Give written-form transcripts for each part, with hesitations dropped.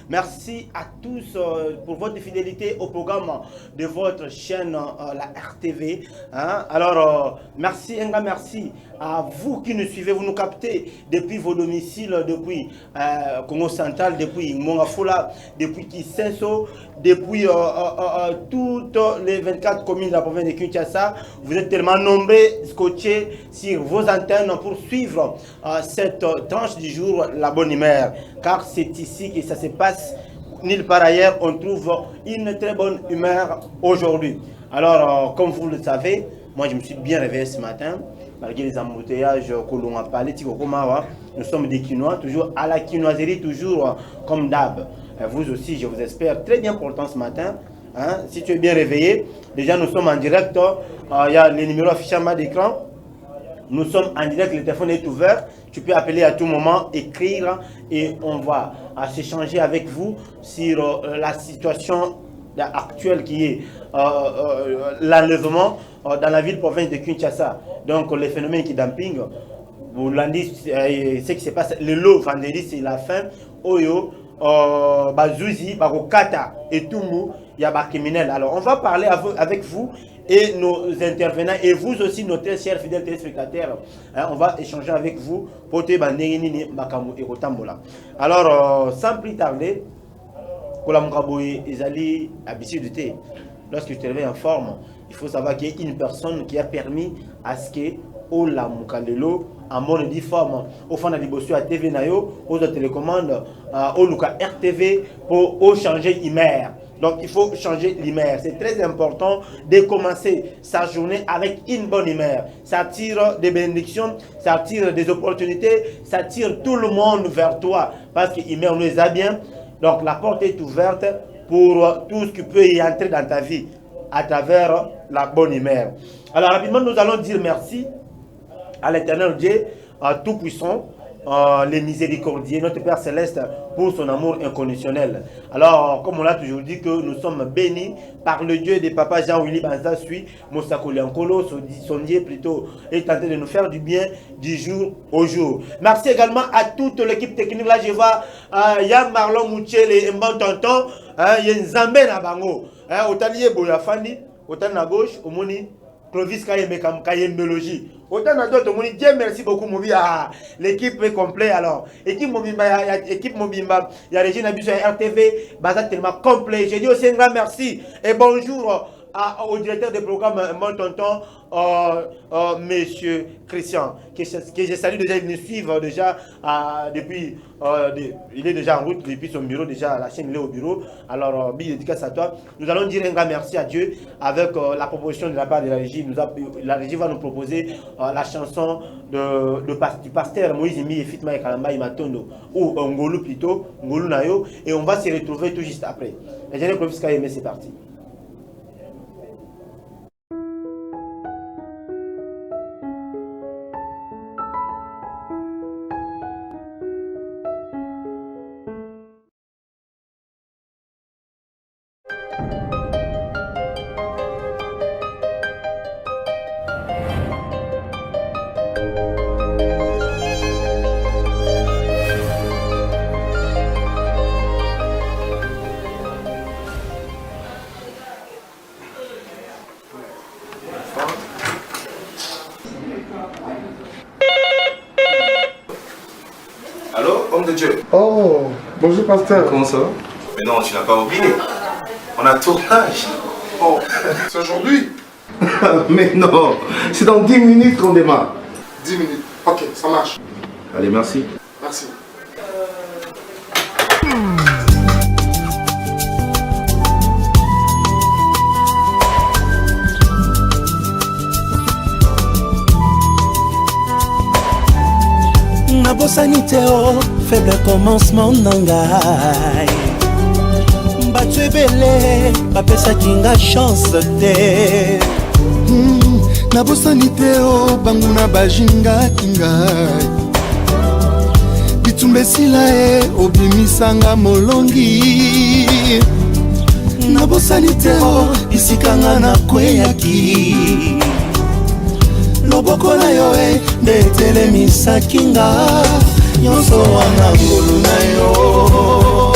Merci à tous pour votre fidélité au programme de votre chaîne, la RTV. Hein? Alors, merci, un grand merci à vous qui nous suivez, vous nous captez depuis vos domiciles, depuis Congo Central, depuis Mongafula, depuis Kisenso, depuis toutes les 24 communes de la province de Kinshasa. Vous êtes tellement nombreux, scotchés sur vos antennes pour suivre cette tranche du jour, la bonne humeur. Car c'est ici que ça se passe, nulle part ailleurs, on trouve une très bonne humeur aujourd'hui. Alors, comme vous le savez, moi je me suis bien réveillé ce matin, malgré les embouteillages que l'on a parlé, nous sommes des quinois, toujours à la quinoiserie, toujours comme d'hab. Vous aussi, je vous espère très bien portant ce matin. Hein? Si tu es bien réveillé, déjà nous sommes en direct, il y a les numéros affichés en bas d'écran. Nous sommes en direct, le téléphone est ouvert. Tu peux appeler à tout moment, écrire et on va s'échanger avec vous sur la situation actuelle qui est l'enlèvement dans la ville-province de Kinshasa. Donc les phénomènes qui dumping, vous l'avez dit, ce qui se passe, le lot vendredi c'est la fin. Oyo, Bazouzi, Barokata et Tumu, il y a des criminels. Alors on va parler avec vous et nos intervenants et vous aussi, nos très chers fidèles téléspectateurs. Hein, on va échanger avec vous pour te bandenini Makamu et Rotambola. Alors sans plus tarder, lorsque je te réveille en forme, il faut savoir qu'il y a une personne qui a permis à ce que Ola Mukalelo en bonne forme au fond de l'Ibosu à TV Nayo, aux télécommandes, au Luka RTV pour changer l'IMER. Donc il faut changer l'IMER. C'est très important de commencer sa journée avec une bonne IMER. Ça attire des bénédictions, ça attire des opportunités, ça attire tout le monde vers toi parce que l'IMER nous les a bien. Donc la porte est ouverte pour tout ce qui peut y entrer dans ta vie à travers la bonne humeur. Alors rapidement, nous allons dire merci à l'Éternel Dieu, Tout-Puissant, les miséricordieux, notre Père Céleste, pour son amour inconditionnel. Alors, comme on l'a toujours dit, que nous sommes bénis par le Dieu de Papa Jean-Willy Banzasui, Mosako Liankolo, son Dieu plutôt, est tenté de nous faire du bien du jour au jour. Merci également à toute l'équipe technique. Là, je vois Yann Marlon Mouchel et Mban Tonton, Yen Zambé Nabango, Otalié Boyafandi, Otan à gauche, Omoni, Clovis Kayembologie. Autant d'autres, Dieu merci beaucoup, l'équipe est complète alors. Équipe Mobimba, il y a Régine Abisso et RTV, Bazat tellement complet. Je dis aussi un grand merci et bonjour au directeur du programme, mon tonton, monsieur Christian, que je salue déjà, il nous suit déjà depuis, il est déjà en route depuis son bureau, déjà la chaîne il est au bureau. Alors, big dédicace à toi. Nous allons dire un grand merci à Dieu avec la proposition de la part de la régie. La régie va nous proposer la chanson du pasteur Moïse Imi et Fitma et Kalamba Imatondo, ou Ngolu plutôt, Ngolu Nayo, et on va se retrouver tout juste après. Et j'ai le c'est parti. Oh, bonjour pasteur. Comment ça va? Mais non, tu n'as pas oublié. On a tournage. Oh, c'est aujourd'hui? Mais non, c'est dans 10 minutes qu'on démarre. 10 minutes, ok, ça marche. Allez, merci. Merci. Nabosani teo, faible commencement nangai. Batu ebele, bapesa kinga chance te. Nabosani teo, banguna bajinga kingai. Bitumbe sila obimisanga molongi. Nabosani teo, isikanga na kweyaki. Loboko na yo nde telemisa kinga nyonso wana ngolu na yo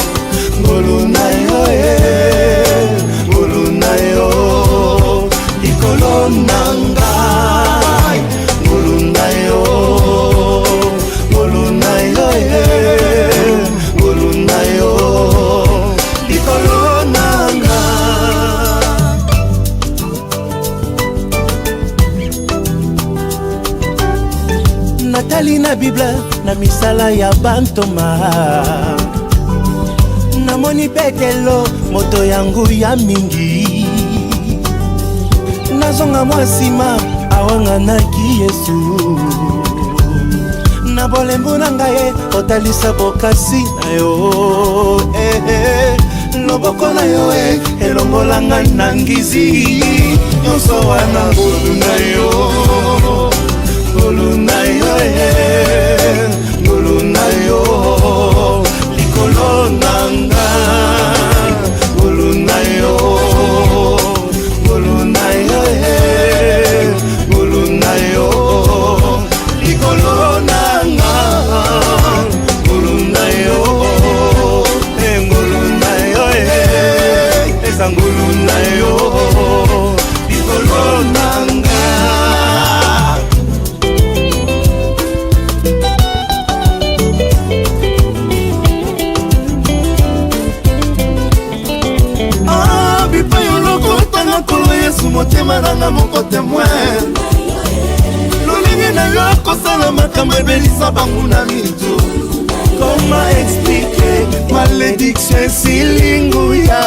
bible na misala ya bantoma namoni petelo moto yangu ya mingi nazonga mwasima awanganaki Yesu na bolembo na ngai otalisa bokasi na yo loboko na yo elongolanga na ngizi nyonso wana ngolu na yo ngolu na yo ngolu na yo likolo nanga ngolu na yo ngolu na yo ngolu na yo likolo nanga ngolu na yo ngolu na yo eza ngolu na yo likolo nanga. Motema nanga moko témoin lolingi na yo kosala makambo ebelisa bangu na mitu. Comment expliquer malédiction esilinguya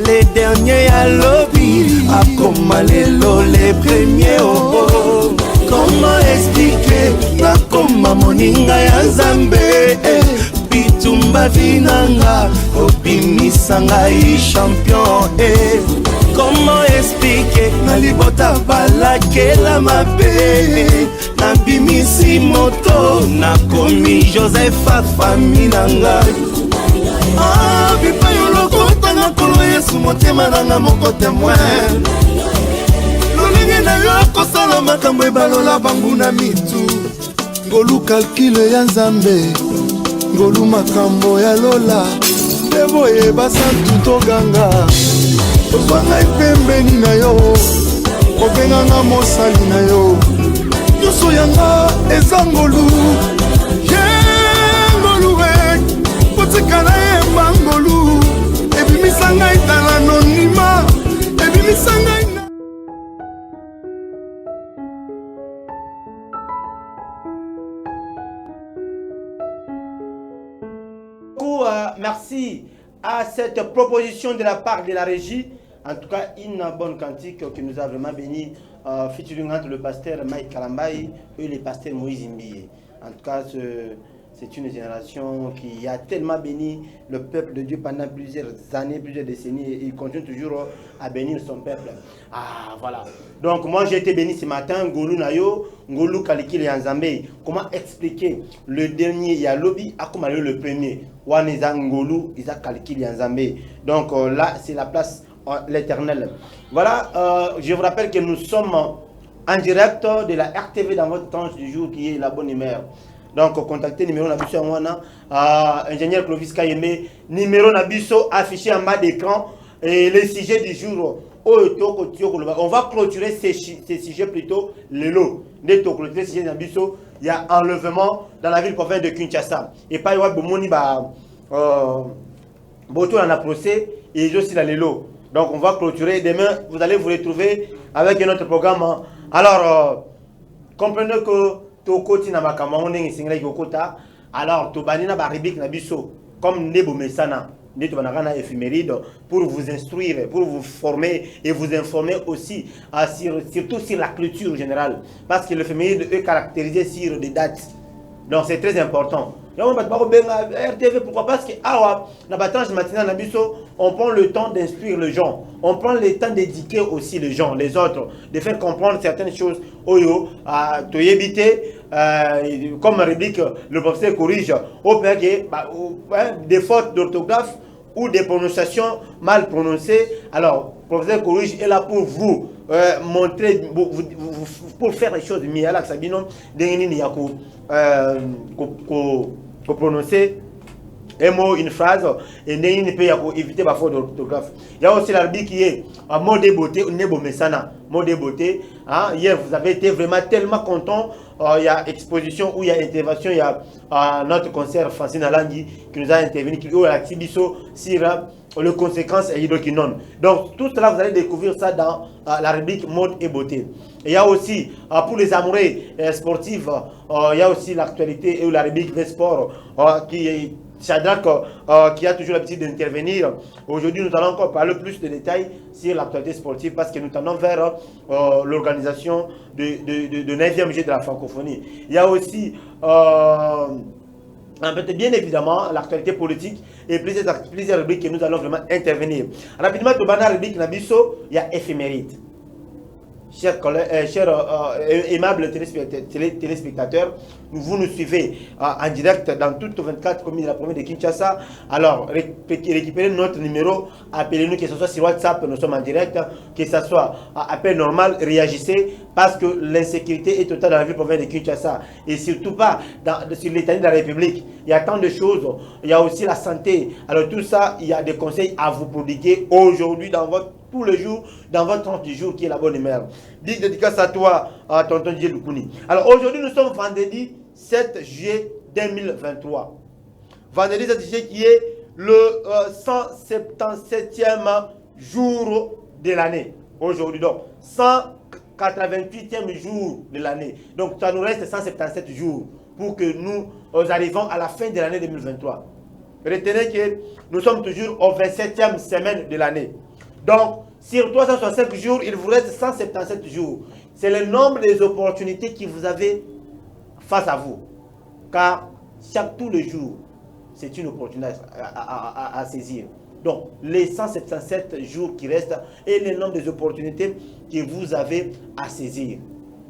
les derniers ya lobi akoma lelo les premiers oh. Comment expliquer nakoma moninga ya Nzambe bitumba vinanga obimisa ngai champion Comment expliquer na libota balakela mabe na bimisi moto na komi Joseph famille nanga bipa yoloko tanga kolo Yesu motema nanga moko témoin lolingi na yo kosala makambo ebalola bangu na mitu ngolu kalkile ya Nzambe ngolu makambo ya lola deboye basantu toganga ozwanga epembeni na yo obenganga mosali na yo nyonso yanga eza ngolu ye ngolu kotikala yemba ngolu ebimisa ngai tala anonyma ebimisa ngai merci à cette proposition de la part de la régie. En tout cas, une bonne cantique qui nous a vraiment béni, featuring entre le pasteur Mike Kalambaï et le pasteur Moïse Mbiye. En tout cas, c'est une génération qui a tellement béni le peuple de Dieu pendant plusieurs années, plusieurs décennies, et il continue toujours à bénir son peuple. Ah, voilà. Donc, moi, j'ai été béni ce matin, Ngolu Nayo, Ngolu Kalikili Nzambe. Comment expliquer le dernier Yalobi, à comment le premier Waneza Ngolu, Isa Kalikili Nzambe. Donc, là, c'est la place l'éternel. Voilà, je vous rappelle que nous sommes en direct de la RTV dans votre tranche du jour qui est la bonne humeur. Donc, contactez numéro Nabiso Anwana, ingénieur Clovis Kayeme, numéro Nabiso affiché en bas d'écran et les sujets du jour. On va clôturer ces sujets plutôt le lot. Dès que clôturer ces sujets Nabiso, il y a enlèvement dans la ville province de Kinshasa. Et pas y avoir Bomoni Boto en a procès et aussi dans les lots. Donc on va clôturer. Demain, vous allez vous retrouver avec un autre programme. Alors, comprenez que Toko Tina Makamone et Singla Yokota. Alors, Tobanina Baribik Nabiso, comme Nebo Mesana, Netobanagana éphéméride, pour vous instruire, pour vous former et vous informer aussi, surtout sur la culture générale. Parce que l'éphéméride est caractérisé sur des dates. Donc c'est très important. RTV, pourquoi? Parce que dans la tranche matinale, on prend le temps d'instruire les gens. On prend le temps d'éduquer aussi les gens, les autres, de faire comprendre certaines choses. Oyo, comme réplique, le professeur corrige, des fautes d'orthographe ou des prononciations mal prononcées. Alors, le professeur corrige est là pour vous montrer, pour faire les choses mieux. Alors, Sabino, pour prononcer un mot, une phrase, et ne peut éviter la faute d'orthographe. Il y a aussi l'arbitre qui est à mot de beauté, nebo mesana, mot de beauté. Hein? Hier, vous avez été vraiment tellement content. Il y a exposition ou il y a intervention. Il y a notre concert Francine Alangui qui nous a intervenu, qui a Tibiso sur les conséquences et hydroquinone. Donc, tout cela, vous allez découvrir ça dans la rubrique mode et beauté. Et il y a aussi, pour les amoureux sportifs, il y a aussi l'actualité et la rubrique des sports qui est Shadrach qui a toujours l'habitude d'intervenir. Aujourd'hui, nous allons encore parler plus de détails sur l'actualité sportive parce que nous tendons vers l'organisation de 9e jeu de la francophonie. Il y a aussi, bien évidemment, l'actualité politique et plusieurs rubriques que nous allons vraiment intervenir. Rapidement, dans la rubrique Nabiso, il y a éphéméride. Chers aimables téléspectateurs, vous nous suivez en direct dans toutes 24 communes de la province de Kinshasa. Alors, récupérez notre numéro, appelez-nous, que ce soit sur WhatsApp, nous sommes en direct, que ce soit appel normal, réagissez, parce que l'insécurité est totale dans la ville province de Kinshasa. Et surtout pas sur l'état de la République. Il y a tant de choses, il y a aussi la santé. Alors tout ça, il y a des conseils à vous prodiguer aujourd'hui dans votre tous les jours, dans votre 30 jours qui est la bonne humeur. Big dédicace à toi, à tonton Dieu Lukouni. Alors aujourd'hui, nous sommes vendredi 7 juillet 2023. Vendredi 7 juillet qui est le 177e jour de l'année. Aujourd'hui donc, 188e jour de l'année. Donc ça nous reste 177 jours pour que nous arrivions à la fin de l'année 2023. Retenez que nous sommes toujours au 27e semaine de l'année. Donc, sur 365 jours, il vous reste 177 jours. C'est le nombre des opportunités que vous avez face à vous. Car tous les jours, c'est une opportunité à saisir. Donc, les 177 jours qui restent et le nombre des opportunités que vous avez à saisir.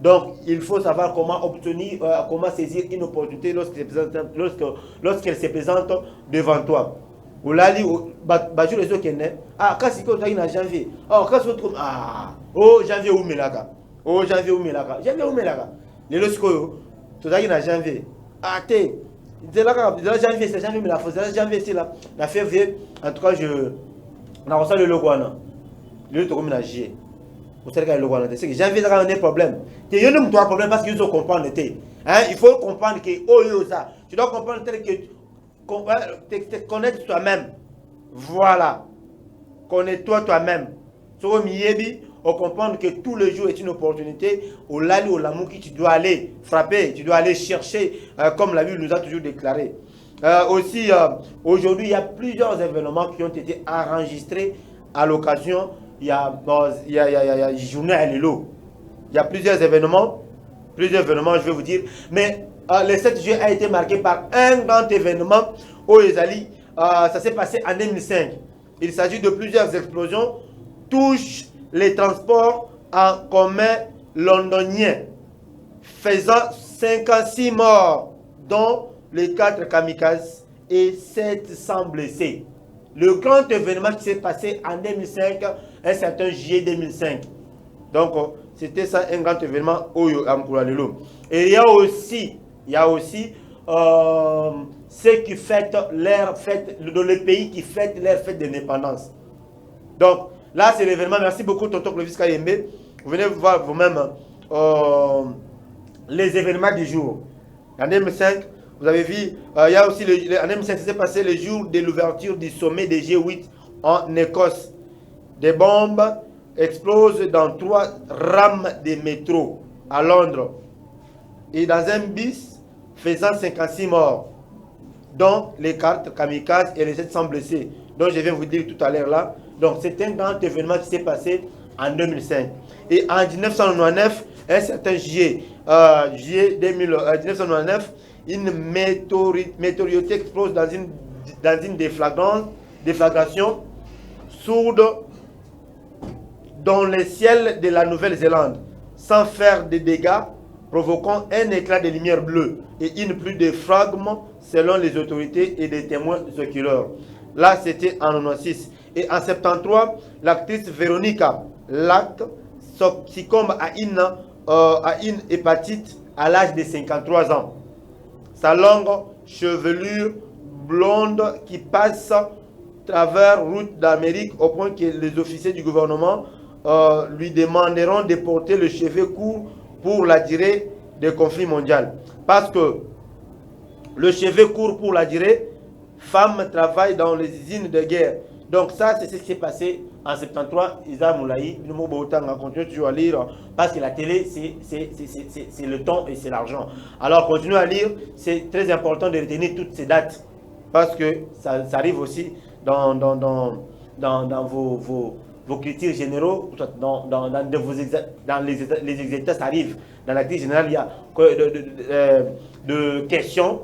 Donc, il faut savoir comment obtenir, comment saisir une opportunité lorsqu'elle se présente devant toi. Ou là, bajou les autres ah quand c'est que tu as janvier oh quand c'est oh janvier ou melaka janvier ou melaka les lorsque tu as une janvier ah t'es de là janvier c'est janvier mais la janvier c'est là la février en tout cas je on reçoit le logo là le truc comme la J vous savez que le logo là c'est que janvier ça a un problème tu as un problème parce qu'ils ont comprendre hein il faut comprendre que oh ça tu dois comprendre tel que te connaître toi-même. Voilà. Connais-toi toi-même. On comprend que tous les jours est une opportunité. Au lali, au l'amour qui tu dois aller frapper, tu dois aller chercher, comme la Bible nous a toujours déclaré. Aussi, aujourd'hui, il y a plusieurs événements qui ont été enregistrés à l'occasion. Il y a journée à l'élo. Il y a plusieurs événements, je vais vous dire. Mais le 7 juillet a été marqué par un grand événement au Ezali. Ça s'est passé en 2005. Il s'agit de plusieurs explosions touchent les transports en commun londoniens, faisant 56 morts, dont les 4 kamikazes et 700 blessés. Le grand événement qui s'est passé en 2005, un certain juillet 2005. Donc, c'était ça un grand événement au Amkoulalelo. Et il y a aussi ceux qui fêtent leur fête, dans les pays qui fêtent leur fête d'indépendance. Donc, là, c'est l'événement. Merci beaucoup, Tonton Clovis Kayembe. Vous venez voir vous-même les événements du jour. En 2005, vous avez vu, il y a aussi, en 2005, ça s'est passé le jour de l'ouverture du sommet des G8 en Écosse. Des bombes explosent dans 3 rames de métro à Londres. Et dans un bus faisant 56 morts, dont les 4 kamikazes et les 700 blessés, dont je viens vous dire tout à l'heure là. Donc c'est un grand événement qui s'est passé en 2005. Et en 1999, un certain juillet 1999, une météorite explose dans une déflagration sourde dans le ciel de la Nouvelle-Zélande, sans faire de dégâts, provoquant un éclat de lumière bleue et une pluie de fragments selon les autorités et des témoins oculaires. Là, c'était en 1996. Et en 1973, l'actrice Véronica Lac succombe à une hépatite à l'âge de 53 ans. Sa longue chevelure blonde qui passe travers route d'Amérique au point que les officiers du gouvernement lui demanderont de porter le cheveu court pour la durée des conflits mondiaux. Parce que le cheveu court pour la durée, femmes travaillent dans les usines de guerre. Donc ça, c'est ce qui s'est passé en 73. Isa Moulaï, nous on continue toujours à lire, parce que la télé, c'est le temps et c'est l'argent. Alors, continuez à lire, c'est très important de retenir toutes ces dates, parce que ça arrive aussi dans vos critères généraux, dans les exercices, ça arrive. Dans la crise générale, il y a de questions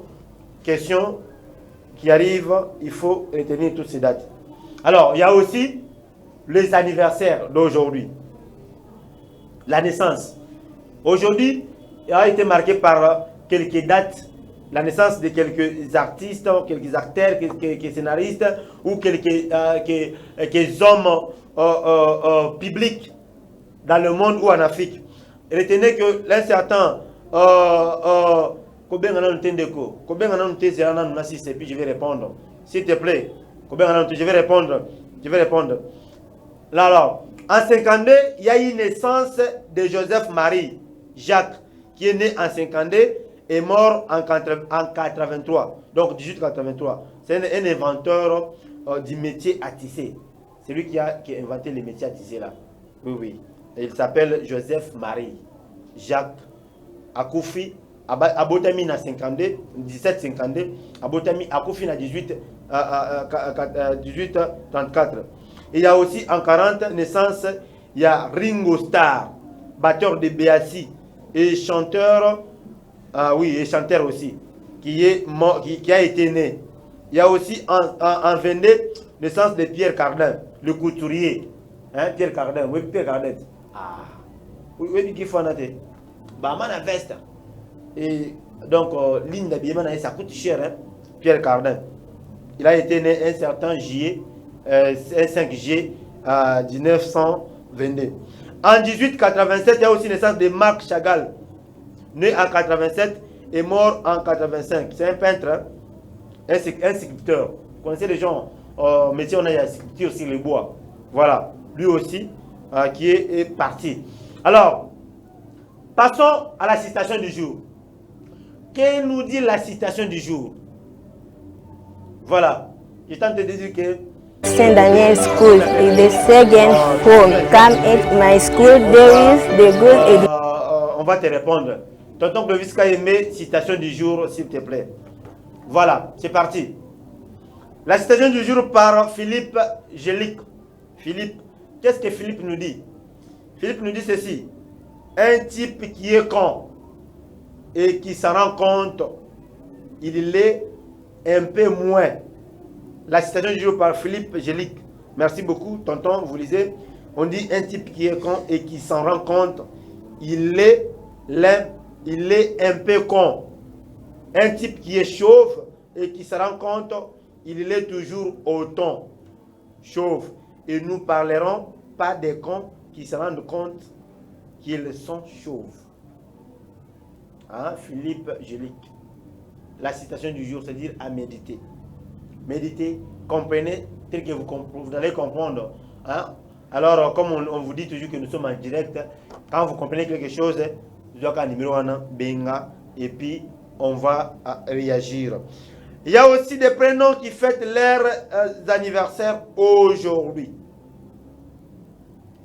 qui arrivent, il faut retenir toutes ces dates. Alors, il y a aussi les anniversaires d'aujourd'hui. La naissance. Aujourd'hui, il a été marqué par quelques dates. La naissance de quelques artistes, quelques acteurs, quelques scénaristes ou quelques hommes publics dans le monde ou en Afrique. Retenez que l'un certain et puis je vais répondre. S'il te plaît, je vais répondre. Là, alors, en 52, il y a eu naissance de Joseph-Marie Jacques, qui est né en 52 et mort en 83. Donc 1883. C'est un inventeur du métier à tisser. C'est lui qui a inventé les métiers à tisser là. Oui, oui. Et il s'appelle Joseph-Marie Jacques Akoufi. Abotami na 52, 1752. Abotami Akoufi na 1834. Et il y a aussi en 40 naissance, il y a Ringo Starr, batteur de Béassi et chanteur, et chanteur aussi, qui a été né. Il y a aussi en 22 naissance de Pierre Cardin, le couturier. Hein, Pierre Cardin, oui, Pierre Cardin. Ah, oui, qui faut en être. Bah, man veste. Et donc, ligne d'habillement, ça coûte cher, hein, Pierre Cardin. Il a été né un certain juillet, 5 juillet 1922. En 1887, il y a aussi naissance de Marc Chagall, né en 87 et mort en 85. C'est un peintre, hein, un sculpteur. Vous connaissez les gens, métier, on a la sculpture sur les bois. Voilà, lui aussi, qui est parti. Alors, passons à la citation du jour. Que nous dit la citation du jour? Voilà, je tente de dire que Saint Daniel School is the second home. Come at my school, there is the good education. On va te répondre. Tonton Clovis Kayemé, citation du jour, s'il te plaît. Voilà, c'est parti. La citation du jour par Philippe Gélic. Philippe, qu'est-ce que Philippe nous dit? Philippe nous dit ceci. Un type qui est con et qui s'en rend compte, il l'est un peu moins. La citation du jour par Philippe Gélic. Merci beaucoup, tonton, vous lisez. On dit un type qui est con et qui s'en rend compte, il est un peu con. Un type qui est chauve et qui se rend compte, il est toujours autant chauve. Et nous parlerons pas des cons qui se rendent compte qu'ils sont chauves. Hein? Philippe Gélic. La citation du jour, c'est-à-dire à méditer. Méditez, comprenez, tel que vous allez comprendre. Hein? Alors, comme on vous dit toujours que nous sommes en direct, quand vous comprenez quelque chose, vous avez un numéro benga, et puis on va réagir. Il y a aussi des prénoms qui fêtent leurs anniversaires aujourd'hui.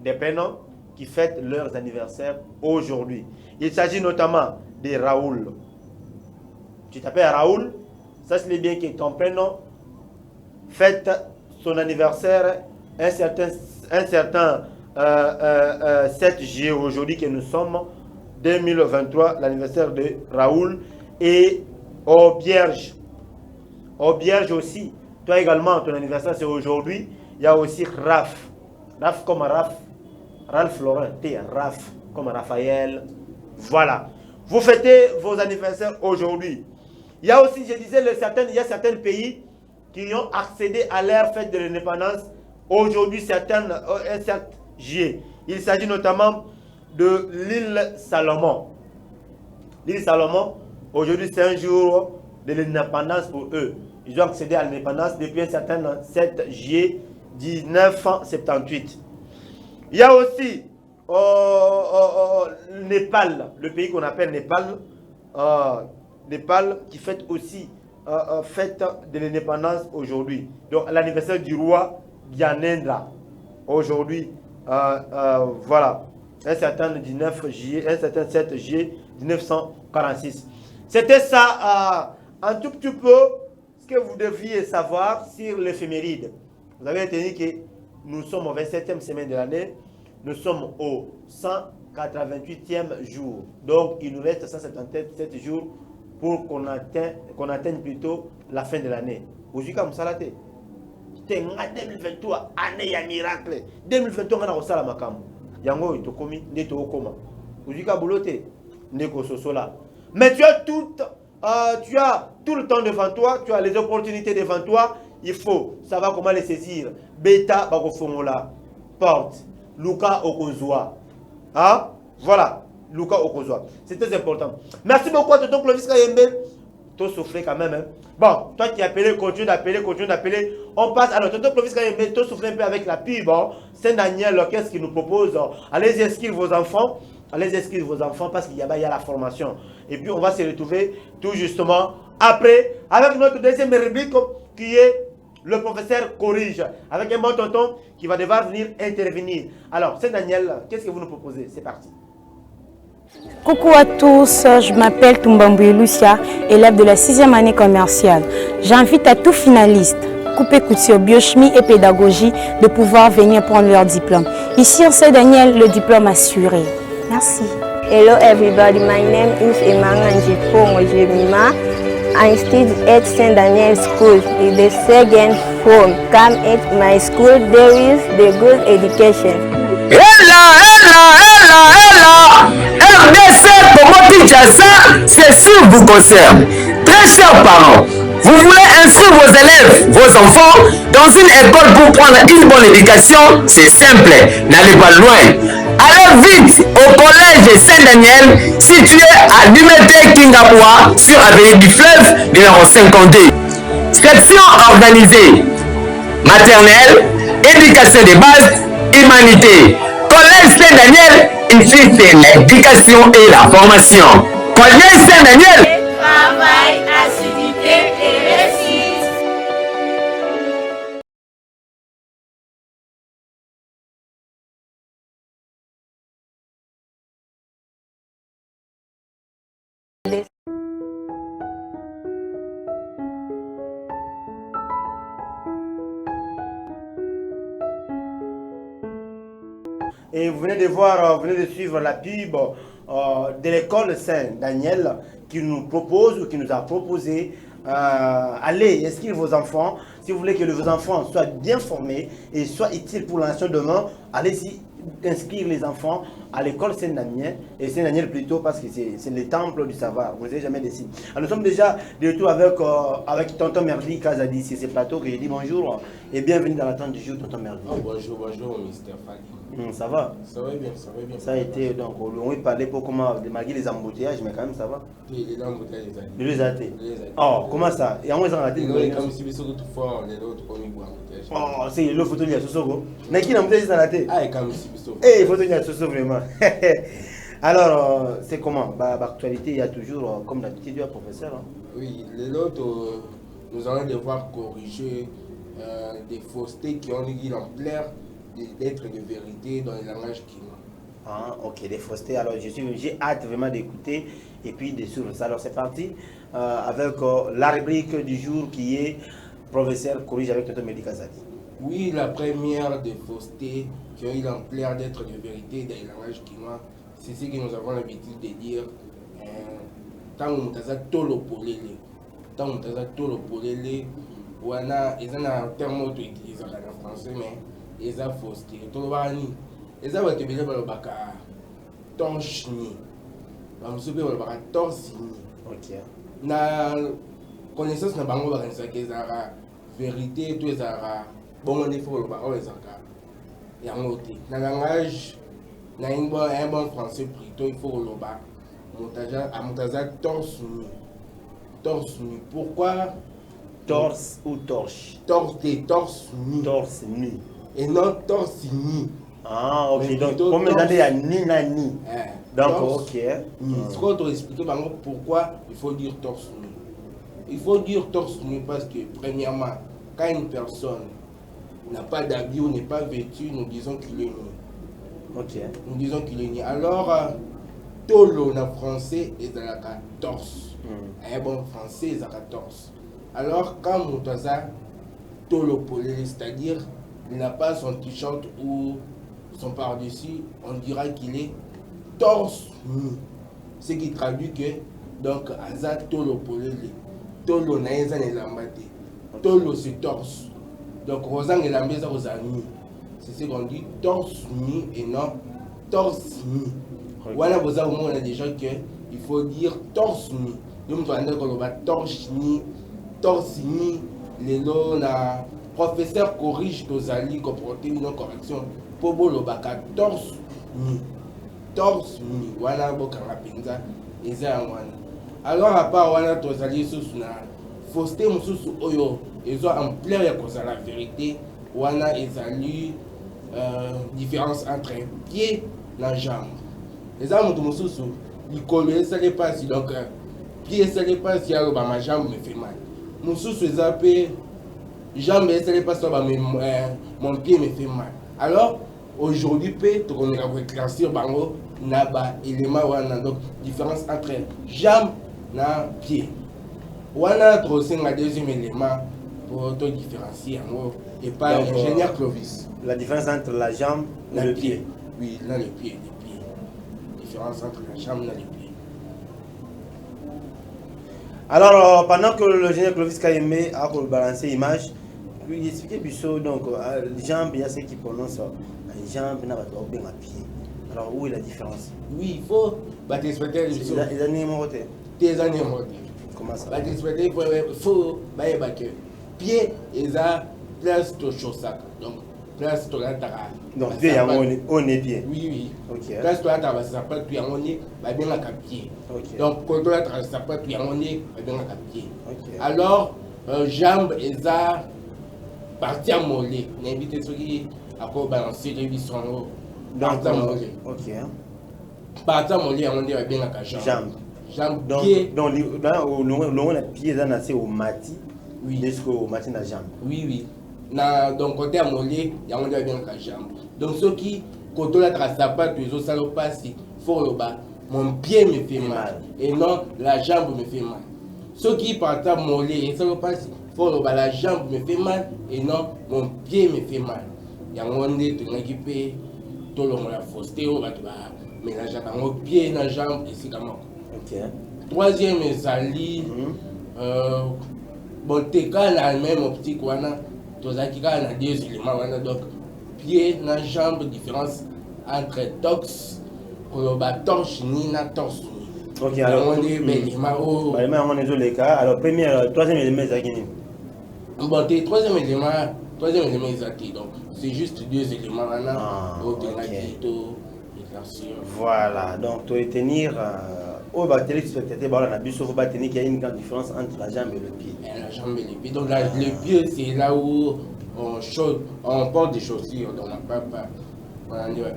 Des prénoms qui fêtent leurs anniversaires aujourd'hui. Il s'agit notamment de Raoul. Tu t'appelles Raoul, sache bien que ton prénom fête son anniversaire un certain 7 juillet aujourd'hui que nous sommes 2023, l'anniversaire de Raoul et Aubierge. Aubierge aussi, toi également ton anniversaire c'est aujourd'hui. Il y a aussi Raph. Raph comme Ralph Lauren, Raph comme Raphaël. Voilà. Vous fêtez vos anniversaires aujourd'hui. Il y a aussi, je disais, il y a certains pays qui ont accédé à leur fête de l'indépendance. Aujourd'hui, un certain juillet. Il s'agit notamment de l'île Salomon. L'île Salomon, aujourd'hui, c'est un jour de l'indépendance pour eux. Ils ont accédé à l'indépendance depuis un certain 7 juillet 1978. Il y a aussi Népal, le pays qu'on appelle Népal. Népal qui fête aussi fête de l'indépendance aujourd'hui. Donc l'anniversaire du roi Gyanendra. Aujourd'hui, voilà, un certain 7 juillet 1946. C'était ça, un tout petit peu, ce que vous deviez savoir sur l'éphéméride. Vous avez entendu que nous sommes au 27e semaine de l'année, nous sommes au 188e jour. Donc il nous reste 177 jours pour qu'on atteigne plutôt la fin de l'année. Aujourd'hui, comme ça, 2023, année ya miracle. 2023, on a reçu la macam. Yango, il komi, neto okoma. Aujourd'hui, kaboulote, neko sosola. Mais tu as tout le temps devant toi, tu as les opportunités devant toi. Il faut savoir comment les saisir. Beta bakofongola, porte, Luka Okozwa. Hein? Voilà, Luka Okozwa. C'est très important. Merci beaucoup à Tonton Clovis Kayembe. Tout soufflé quand même. Hein? Bon, toi qui appelles, continue d'appeler. On passe. Alors, Tonton Clovis Kayembe, tout soufflé un peu avec la pub. Hein? Saint-Daniel, qu'est-ce qu'il nous propose? Allez inscrire vos enfants. Allez inscrire vos enfants parce qu'il y a la formation. Et puis, on va se retrouver tout justement après avec notre deuxième rubrique qui est le professeur corrige. Avec un bon tonton qui va devoir venir intervenir. Alors, Saint-Daniel, qu'est-ce que vous nous proposez? C'est parti. Coucou à tous, je m'appelle Tumbamboué Lucia, élève de la 6e année commerciale. J'invite à tous finalistes, coupé couture, biochimie et pédagogie, de pouvoir venir prendre leur diplôme. Ici, en Saint-Daniel, le diplôme assuré. Merci. Hello everybody, my name is Emanganji Pongojemima. I study at St. Daniel School in the second form. Come at my school, there is the good education. RDC Pomoti Jassa, c'est sûr vous concerne. Très chers parents, vous voulez inscrire vos élèves, vos enfants, dans une école pour prendre une bonne éducation? C'est simple, n'allez pas loin. Allez vite au collège Saint-Daniel, situé à Dumete Kingaboua, sur Avenue du Fleuve, numéro 52. Section organisée, maternelle, éducation de base, humanité. Collège Saint-Daniel, ici c'est l'éducation et la formation. Collège Saint-Daniel. Travail, assiduité et réussite. Et vous venez de voir, vous venez de suivre la pub de l'école Saint-Daniel qui nous propose ou qui nous a proposé allez inscrire vos enfants. Si vous voulez que vos enfants soient bien formés et soient utiles pour la nation demain, allez-y inscrire les enfants à l'école Saint-Daniel, et Saint-Daniel plutôt parce que c'est le temple du savoir, vous n'avez jamais décidé. Nous sommes déjà de retour avec Tonton Merdi Kazadi, c'est ce plateau que j'ai dit bonjour et bienvenue dans l'attente du jour, Tonton Merdi. Oh, bonjour, Mr. Fadi. Ça va? Ça va bien, ça va bien. Ça a été, donc, on va parler pour comment démarrer les embouteillages, mais quand même ça va. Les embouteillages, les athées. Oh, comment ça? Et en moins, ça a été. Comme si vous êtes fort, les autres, comme ils voient embouteillage. Oh, c'est le photo de Yassosoko. Mais qui n'a pas dit ça la tête? Ah, et comme si vous eh, il faut tenir Yassosoko vraiment. Alors, c'est comment? L'actualité, il y a toujours, comme d'habitude, un professeur. Hein? Oui, les autres, nous allons devoir corriger des faussetés qui ont dit l'ampleur d'être de vérité dans le langage chinois. Ah, ok, des faussetés. Alors, j'ai hâte vraiment d'écouter et puis de suivre ça. Alors, c'est parti avec la rubrique du jour qui est professeur corrige avec Tonton Merdi Kazadi. Oui, la première des faussetés qui ont eu l'ampleur d'être de vérité dans le langage chinois, c'est ce que nous avons l'habitude de dire. Tant que nous avons tout le polélé, tant que nous avons tout le polélé, ou on a un terme qui est utilisé en français, mais ils ont fausseté. Tout le monde ils ont été dans le bac à torche ni, dans le bac à torse ni. Ok. Na connaissance na bango ba kanisa ke zara vérité tout zara bon il faut le bac on zaka. Ya ngoti na langage na un bon français plutôt il faut le bac. Montaja torse ni. Torse ni. Pourquoi torse ou torche? Torse ni. Torse ni. Et non torse ni. Ah, ok. Donc, comme il y a ni nani. Donc, ok. Ce qu'on doit expliquer pourquoi il faut dire torse nu. Il faut dire torse nu parce que, premièrement, quand une personne n'a pas d'habit ou n'est pas vêtu, nous disons qu'il est nu. Ok. Nous disons qu'il est nu. Alors, tolo en français est dans la torse. Un bon français est dans la torse. Alors, quand Moutaza tolo polé, c'est-à-dire il n'a pas son t-shirt ou son par-dessus, on dira qu'il est torse nu. Ce qui traduit que, donc, Aza tolo polé, tolo naïza ne lambate. Tolo c'est torse. Donc, Rosan et Lambeza Rosani. C'est ce qu'on dit, torse nu et non torse nu. Voilà, vous avez au moins déjà qu'il faut dire torse nu. Donc, on va dire qu'on va torse nu, torse nu. Les noms, la professeur corrige aux alliés qu'on porte une correction. Pour le baka torse nu. Torse nu. Voilà, beaucoup de pinza. Et ça, alors, à part, voilà, aux alliés sous la fausseté, sous oyo. Ils ont en plein la vérité. Voilà, ils alliés. Différence entre pied et la jambe. Les hommes de Moussou, ils collent, ça n'est pas si donc pied, ça n'est pas si ma jambe me fait mal. Moussou, les appels, jambe, ça n'est pas si mon pied me fait mal. Alors, aujourd'hui, on a éclaircir bango, naba, élément, donc différence entre jambe et pied. On a trouvé un deuxième élément pour te différencier et pas ingénieur Clovis. La différence entre la jambe et le pied. Oui, là, les pieds. Différence entre la jambe et les pieds. Alors, pendant que le général Clovis Kayemé a balancer l'image, il expliquait plutôt donc les jambes, il y a ceux qui prononcent les jambes, il y a bien à pied. Alors, où est la différence? Oui, il faut respecter les choses. Les années mortées. Des années mortées. Comment ça? Il faut que pied et ça place de chaussac. Donc, place de la tara. Donc, pied, on est pied. Oui. Ok. Place de la tara, ça peut être on est bien à pied. Donc, quand on a tara, ça peut être on est bien à pied. Alors, jambes et ça, partie à mollet. N'invitez ceux qui à balancer les bisons. Partie à mollet. Ok. Partie à mollet, on est bien à jambe. Jambe, pied. Donc, le pied, c'est au mati. Oui. Jusqu'au matin à jambe. Oui. Donc, côté à mollet, il y a bien à jambe. Donc, ceux qui, quand on a tracé pas, les autres salopes, il faut le bas. Mon pied me fait mal. Et non, la jambe me fait mal. Ceux qui partent à mollet et salopes, il faut le bas. La jambe me fait mal. Et non, mon pied me fait mal. Il y a un moment donné, tu équipé, tout le monde a fausseté, on va mélanger mon pied et la jambe, et c'est comme ça. Troisième, Zali. Bon, t'es quand la même optique, tu as deux éléments, donc pied, la jambe, différence entre tox, torche, ni la torse. Ok, alors on est les cas. Alors, troisième élément, c'est bon, troisième élément, donc c'est juste deux éléments, voilà, donc tu vas tenir. Au téléspectateur, il faut tenir qu'il y a une grande différence entre la jambe et le pied. La jambe et le pied. Donc le pied, c'est là où on porte des chaussures. Donc on a bien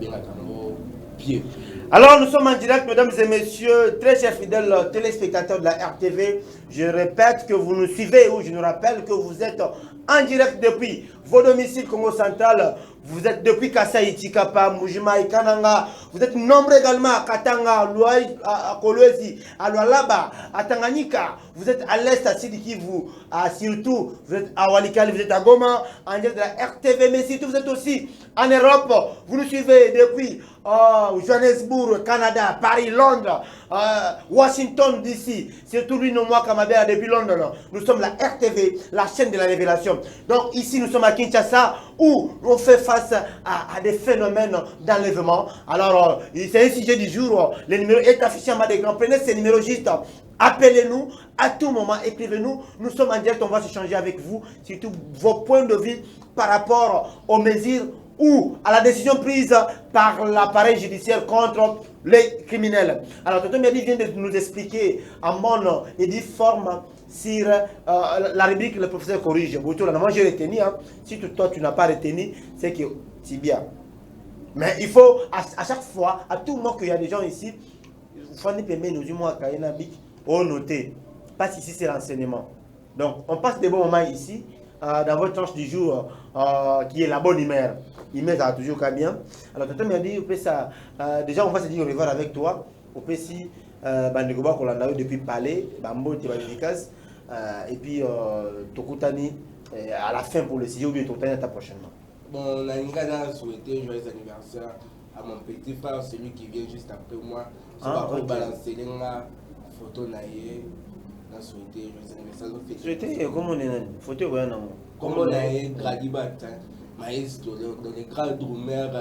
pied. Alors nous sommes en direct, mesdames et messieurs, très chers fidèles téléspectateurs de la RTV. Je répète que vous nous suivez ou je nous rappelle que vous êtes en direct depuis vos domiciles Congo Central. Vous êtes depuis Kasai, Tikapa, Mujima et Kananga. Vous êtes nombreux également à Katanga, à Kolwezi, à Lualaba, à Tanganyika. Vous êtes à l'est, à Sidikivu, surtout, vous êtes à Walikali, vous êtes à Goma, en direct de la RTV. Mais surtout, vous êtes aussi en Europe. Vous nous suivez depuis Johannesburg, Canada, Paris, Londres, Washington DC. Surtout lui, moi, Kamabea, depuis Londres. Nous sommes la RTV, la chaîne de la révélation. Donc ici, nous sommes à Kinshasa, où on fait face à des phénomènes d'enlèvement. Alors, c'est un sujet du jour. Le numéro est affiché en bas d'écran. Prenez ces numéros juste. Appelez-nous à tout moment, écrivez-nous. Nous sommes en direct, on va s'échanger avec vous. Surtout vos points de vue par rapport aux mesures ou à la décision prise par l'appareil judiciaire contre les criminels. Alors, Tonton Medi vient de nous expliquer en bonne et due forme sur la rubrique le professeur corrige. Moi j'ai retenu, si toi tu n'as pas retenu, c'est que c'est bien. Mais il faut, à chaque fois, à tout moment qu'il y a des gens ici, il faut noter. Parce qu'ici, c'est l'enseignement. Donc, on passe des bons moments ici, dans votre tranche du jour, qui est la bonne humeur. Humeur, ça va toujours bien. Alors, Tonton Merdi, déjà, on va se dire au revoir avec toi. Au PC, Bandegoba, qu'on a depuis Palais, Bambo, efficace. Et puis, Tokutani, à la fin pour le CIO, bien Tokutani, à prochainement. Bon, Nangana a souhaité joyeux anniversaire à mon petit frère, celui qui vient juste après moi. Pour balancer les photos naïe. On a souhaité joyeux anniversaire. Souhaité, comment on est photo, ouais, non. Comment on a Gradibat, maestro, dans les grands drumers,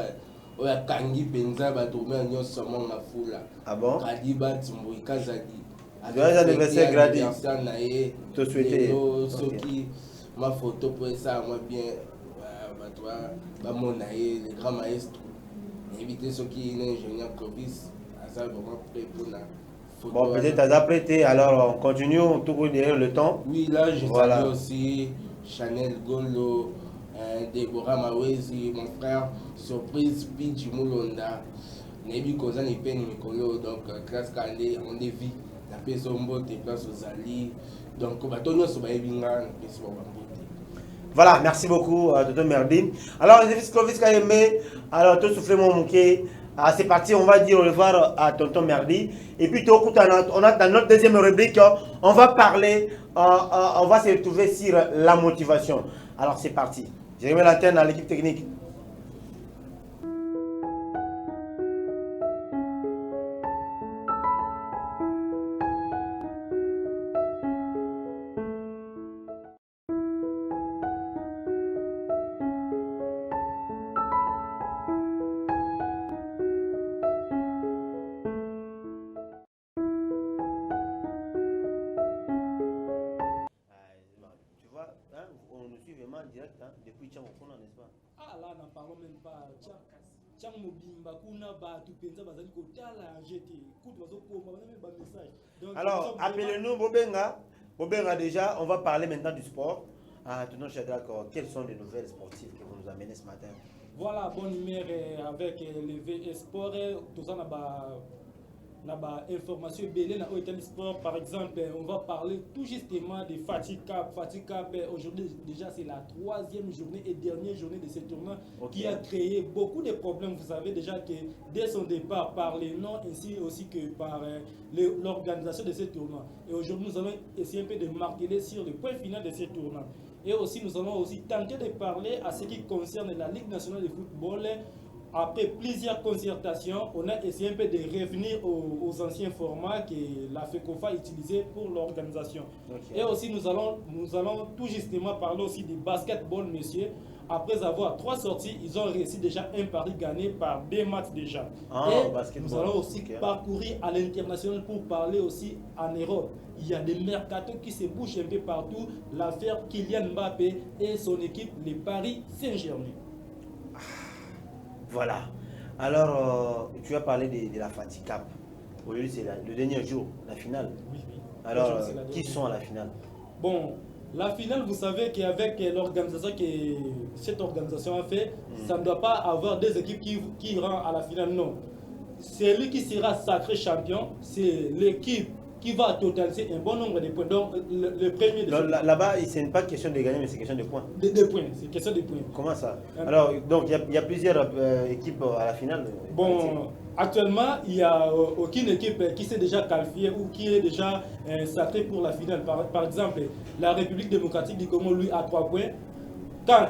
on a Kangi Penza, drummer, nous sommes en foule. Ah bon? Gradibat, Mouika Zadi. Joyeux anniversaire, Gradi. Te souhaiter. Ma photo pour ça, moi bien. Les grands maestros, éviter ceux qui sont ingénieurs Clovis, ça vraiment prêt pour la photo. Bon, peut-être à apprêter, alors on continue, on tourne derrière le temps. Oui, là je salue aussi Chanel Golo, Deborah Mawezi, mon frère, surprise Pidji Moulonda, Nebi Kozan et Pen Mikolo, donc classe Kandé, on est vie, la Pesombo, tes places aux Ali, donc on va tourner sur Baïbinga, Voilà, merci beaucoup, Tonton Merdi. Alors, les fils Clovis Kayemé, alors tout soufflé mon mouquet. C'est parti, on va dire au revoir à Tonton Merdi. Et puis, on a dans notre deuxième rubrique, on va parler, on va se retrouver sur la motivation. Alors, c'est parti. Je remets l'antenne à l'équipe technique. Direct, hein, depuis Tchangokona, n'est-ce pas? Ah là, n'en parlons même pas. Tchang Mobimba, Kuna, Batu, Penza, Bazali, Kotala, GT, message. Alors, appelez-nous Bobenga. Bobenga, déjà, on va parler maintenant du sport. Tonton Shadrach, quelles sont les nouvelles sportives que vous nous amenez ce matin? Voilà, bonne humeur avec les VE Sport. Tout ça, information belée dans le sport. Par exemple, on va parler tout justement de Fatigue Cup. Fatigue Cup, aujourd'hui déjà c'est la troisième journée et dernière journée de ce tournoi qui a créé beaucoup de problèmes. Vous savez déjà que dès son départ par les noms ainsi aussi que par l'organisation de ce tournoi. Et aujourd'hui nous allons essayer un peu de marteler sur le point final de ce tournoi. Et aussi nous allons aussi tenter de parler à ce qui concerne la Ligue nationale de football. Après plusieurs concertations, on a essayé un peu de revenir aux anciens formats que la FECOFA utilisait pour l'organisation. Et aussi nous allons tout justement parler aussi du basketball, messieurs. Après avoir 3 sorties, ils ont réussi déjà un pari gagné par 2 matchs déjà. Et nous allons aussi parcourir à l'international pour parler aussi en Europe. Il y a des mercatos qui se bougent un peu partout. L'affaire Kylian Mbappé et son équipe, les Paris Saint-Germain. Voilà. Alors, tu as parlé de la Fatigue Cup. Aujourd'hui, c'est le dernier jour, la finale. Oui. Alors, qui sont à la finale? Bon, la finale, vous savez qu'avec l'organisation que cette organisation a fait, ça ne doit pas avoir des équipes qui iront à la finale, non. Celui qui sera sacré champion, c'est l'équipe qui va totaliser un bon nombre de points. Donc, le premier... Là-bas, ce n'est pas question de gagner, mais c'est question de points. De points, c'est question de points. Comment ça? Alors, donc, il y a plusieurs équipes à la finale. Bon, actuellement, il n'y a aucune équipe qui s'est déjà qualifiée ou qui est déjà sacrée pour la finale. Par exemple, la République démocratique du Congo, lui, a 3 points. Quand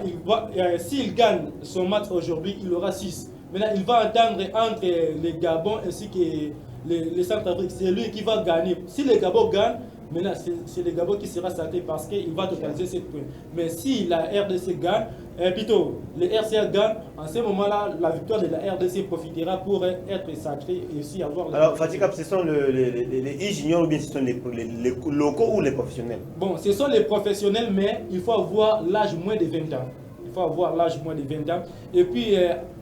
s'il gagne son match aujourd'hui, il aura 6. Maintenant, il va attendre entre les Gabon ainsi que les Centrafrique. C'est lui qui va gagner. Si les Gabon gagnent, maintenant, c'est le Gabon qui sera sacré parce qu'il va totaliser 7 points. Mais si la RDC gagne, plutôt les RCA gagnent, en ce moment-là, la victoire de la RDC profitera pour être sacrée et aussi avoir... Alors, Fatigue Cup, ce sont les juniors ou bien ce sont les locaux ou les professionnels? Bon, ce sont les professionnels, mais il faut avoir l'âge moins de 20 ans. Il faut avoir l'âge moins de 20 ans. Et puis...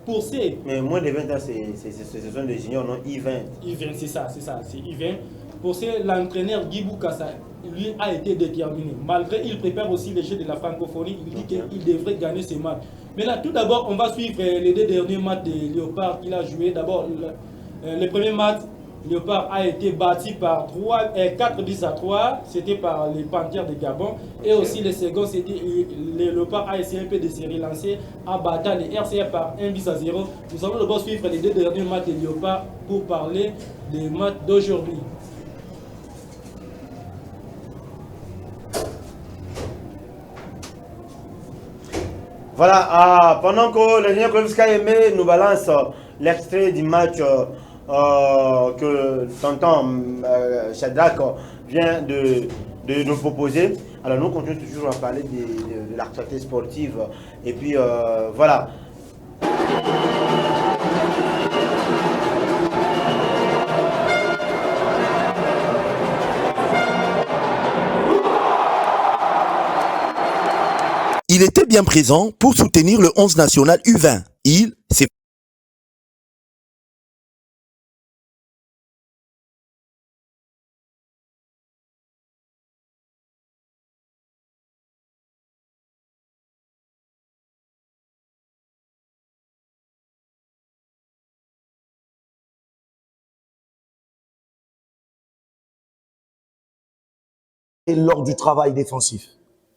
pour ces... Mais moins de 20 ans, ce sont des juniors, non? I20. I20, c'est ça, c'est I20. Pour ces, l'entraîneur Guy Boukassa, lui a été déterminé. Malgré, il prépare aussi les jeux de la francophonie, il dit qu'il devrait gagner ce match. Maintenant, tout d'abord, on va suivre les 2 derniers matchs de Léopard qu'il a joué. D'abord, le premier match, Léopard a été battu par 4-10-3. C'était par les Panthères de Gabon. Et aussi, le second, c'était Léopard a essayé un peu de se relancer en battant les RCA par 1-0. Nous allons d'abord suivre les 2 derniers matchs de Léopard pour parler des matchs d'aujourd'hui. Voilà, pendant que l'ingénieur Kolovska Aimé nous balance l'extrait du match que tonton Shadrach vient de nous proposer. Alors nous continuons toujours à parler de l'actualité sportive. Et puis voilà. Il était bien présent pour soutenir le 11 national U20. Il s'est lors du travail défensif.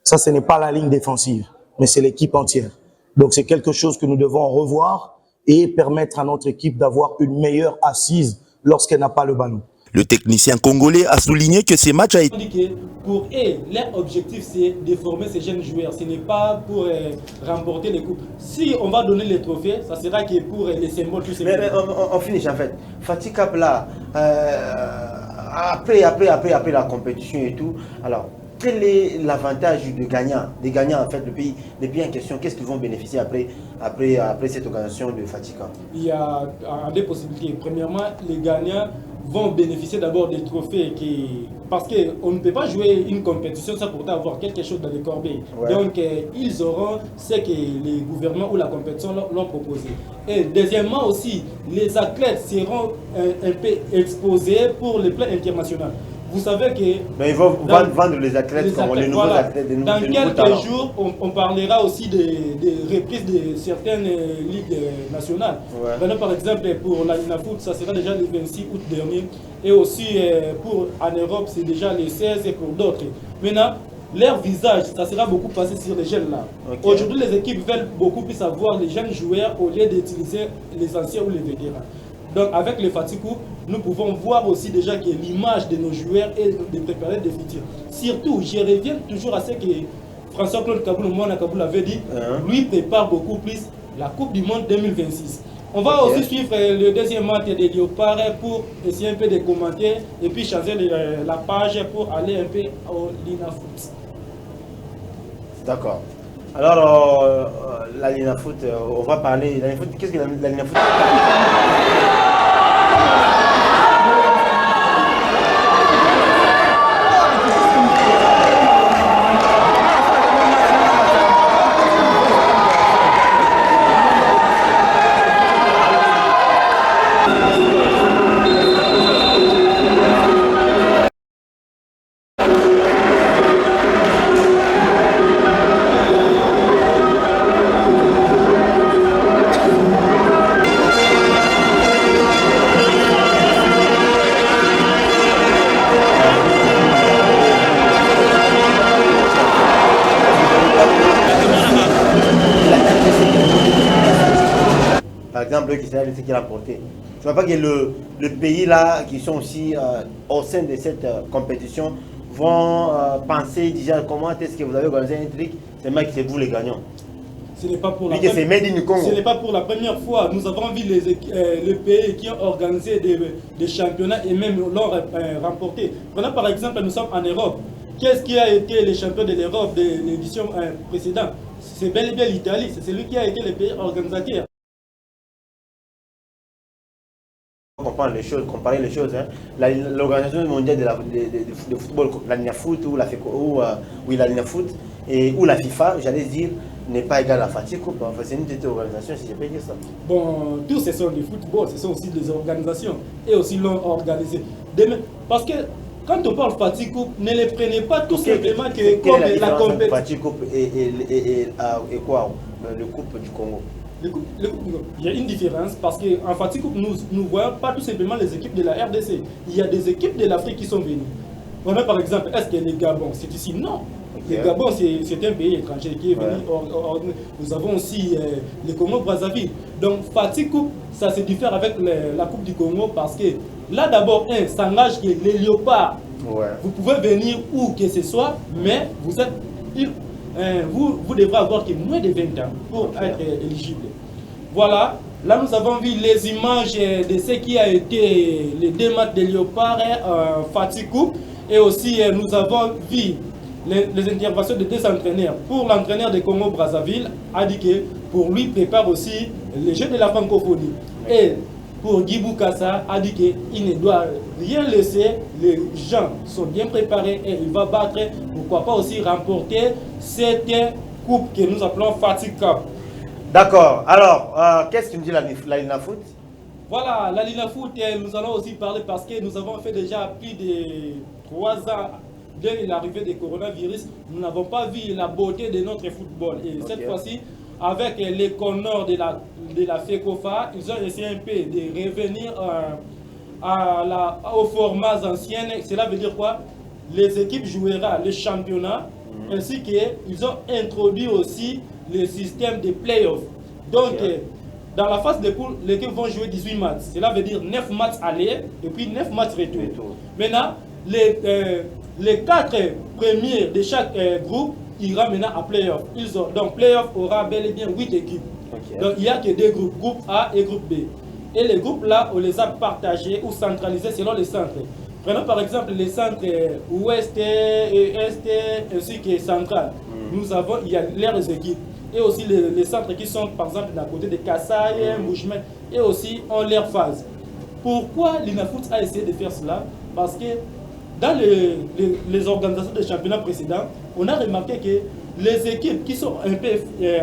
Ça, ce n'est pas la ligne défensive, mais c'est l'équipe entière. Donc, c'est quelque chose que nous devons revoir et permettre à notre équipe d'avoir une meilleure assise lorsqu'elle n'a pas le ballon. Le technicien congolais a souligné que ces matchs a été... Pour eux, leur objectif, c'est de former ces jeunes joueurs. Ce n'est pas pour remporter les coupes. Si on va donner les trophées, ça sera que pour les symboles. Tout mais on finit en fait. Fatih Cap là, après la compétition et tout, alors quel est l'avantage des gagnants en fait, le pays en question, qu'est-ce qu'ils vont bénéficier après cette organisation de Fatih Cap? Il y a deux possibilités. Premièrement, les gagnants vont bénéficier d'abord des trophées parce qu'on ne peut pas jouer une compétition sans pourtant avoir quelque chose dans les corbeilles. Ouais. Donc ils auront ce que les gouvernements ou la compétition l'ont proposé. Et deuxièmement aussi, les athlètes seront un peu exposés pour les plans internationaux. Vous savez que... Mais ils vont vendre les athlètes comme les nouveaux athlètes. Dans quelques jours, on parlera aussi des reprises de certaines ligues nationales. Ouais. Maintenant, par exemple, pour la Foot, ça sera déjà le 26 août dernier. Et aussi, en Europe, c'est déjà le 16 et pour d'autres. Maintenant, leur visage, ça sera beaucoup passé sur les jeunes là. Okay. Aujourd'hui, les équipes veulent beaucoup plus avoir les jeunes joueurs au lieu d'utiliser les anciens ou les vétérans. Donc avec le Fatih Coupe, nous pouvons voir aussi déjà que l'image de nos joueurs est de préparer des futurs. Surtout, je reviens toujours à ce que François-Claude Kaboul, Moana Kaboul avait dit, lui prépare beaucoup plus la Coupe du Monde 2026. On va aussi suivre le deuxième match de Léopard pour essayer un peu de commenter et puis changer la page pour aller un peu au Lina Foot. D'accord. Alors, la Lina Foot, on va parler. La Lina Foot, qu'est-ce que la Lina Foot? Par exemple, qui c'est ce qu'il a apporté. Je ne vois pas que le pays là, qui sont aussi au sein de cette compétition, vont penser déjà comment est-ce que vous avez organisé un truc, c'est vous les gagnants. Ce n'est pas pour la première fois. Nous avons vu les pays qui ont organisé des championnats et même l'ont remporté. Prenons par exemple, nous sommes en Europe. Qu'est-ce qui a été les champions de l'Europe de l'édition précédente? C'est bel et bien l'Italie. C'est celui qui a été le pays organisateur. Comprendre les choses, comparer les choses. Hein. L'organisation mondiale de football, la Lina Foot ou la Lina Foot ou la FIFA, j'allais dire, n'est pas égale à la Fatih Coupe. Enfin, c'est une des organisations, si je peux dire ça. Bon, tous ce sont du football, ce sont aussi des organisations et aussi l'ont organisé. Parce que quand on parle Fatih Coupe, ne les prenez pas tout simplement que comme la compétition. Fatih Coupe et quoi? le Coupe du Congo? Il y a une différence parce qu'en Fatigue Coupe, nous ne voyons pas tout simplement les équipes de la RDC. Il y a des équipes de l'Afrique qui sont venues. Voilà, par exemple, est-ce que les Gabon, c'est ici? Non. Le Gabon, c'est un pays étranger qui est venu. Nous avons aussi le Congo-Brazzaville. Donc, Fatigue Coupe, ça se diffère avec la Coupe du Congo parce que là, d'abord, ça engage que les léopards, vous pouvez venir où que ce soit, mais vous êtes... vous devrez avoir que moins de 20 ans pour être éligible. Voilà, là nous avons vu les images de ce qui a été les 2 matchs de Léopard en Fatigue Coupe et aussi nous avons vu les interventions de 2 entraîneurs. Pour l'entraîneur de Congo-Brazzaville, a dit que pour lui prépare aussi les Jeux de la francophonie. Et pour Guy Boukassa, a dit qu'il ne doit rien laisser, les gens sont bien préparés et il va battre, pourquoi pas aussi remporter cette coupe que nous appelons Fatigue Cup. D'accord, alors qu'est-ce que nous dit la Lina Foot? Voilà, la Lina Foot, nous allons aussi parler parce que nous avons fait déjà plus de 3 ans dès l'arrivée du coronavirus, nous n'avons pas vu la beauté de notre football. Et cette fois-ci, avec les connors de la FECOFA, ils ont essayé un peu de revenir aux formats anciens. Cela veut dire quoi? Les équipes joueront le championnat, ainsi qu'ils ont introduit aussi le système de play-off. Donc, dans la phase de poule, les équipes vont jouer 18 matchs. Cela veut dire 9 matchs aller et puis 9 matchs retour. Maintenant, les 4 premiers de chaque groupe ira maintenant à play-off. Donc, play-off aura bel et bien 8 équipes. Donc, il n'y a que 2 groupes, groupe A et groupe B. Et les groupes là, on les a partagés ou centralisés selon les centres. Prenons par exemple les centres ouest et est ainsi que central. Nous avons, il y a leurs équipes. Et aussi les centres qui sont par exemple d'un côté de Kassai, Mouchemel, et aussi ont leur phase. Pourquoi l'INAFOOT a essayé de faire cela? Parce que dans les organisations de championnats précédents, on a remarqué que les équipes qui sont un peu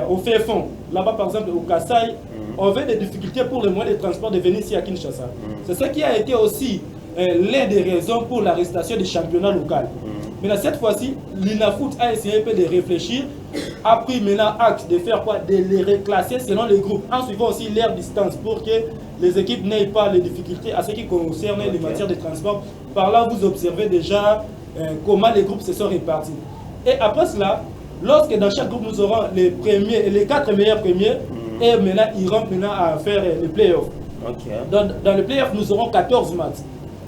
au fait fond, là-bas par exemple au Kassai, avaient des difficultés pour le moyen de transport de venir ici à Kinshasa. C'est ce qui a été aussi l'une des raisons pour l'arrestation des championnats locaux. Maintenant, cette fois-ci, l'INAFOOT a essayé un peu de réfléchir, a pris maintenant acte de faire quoi? De les reclasser selon les groupes, en suivant aussi leur distance pour que les équipes n'aient pas les difficultés à ce qui concerne les matières de transport. Par là, vous observez déjà comment les groupes se sont répartis. Et après cela, lorsque dans chaque groupe nous aurons les premiers, les 4 meilleurs premiers, et maintenant ils rentrent maintenant à faire les playoffs. Dans les playoffs, nous aurons 14 matchs.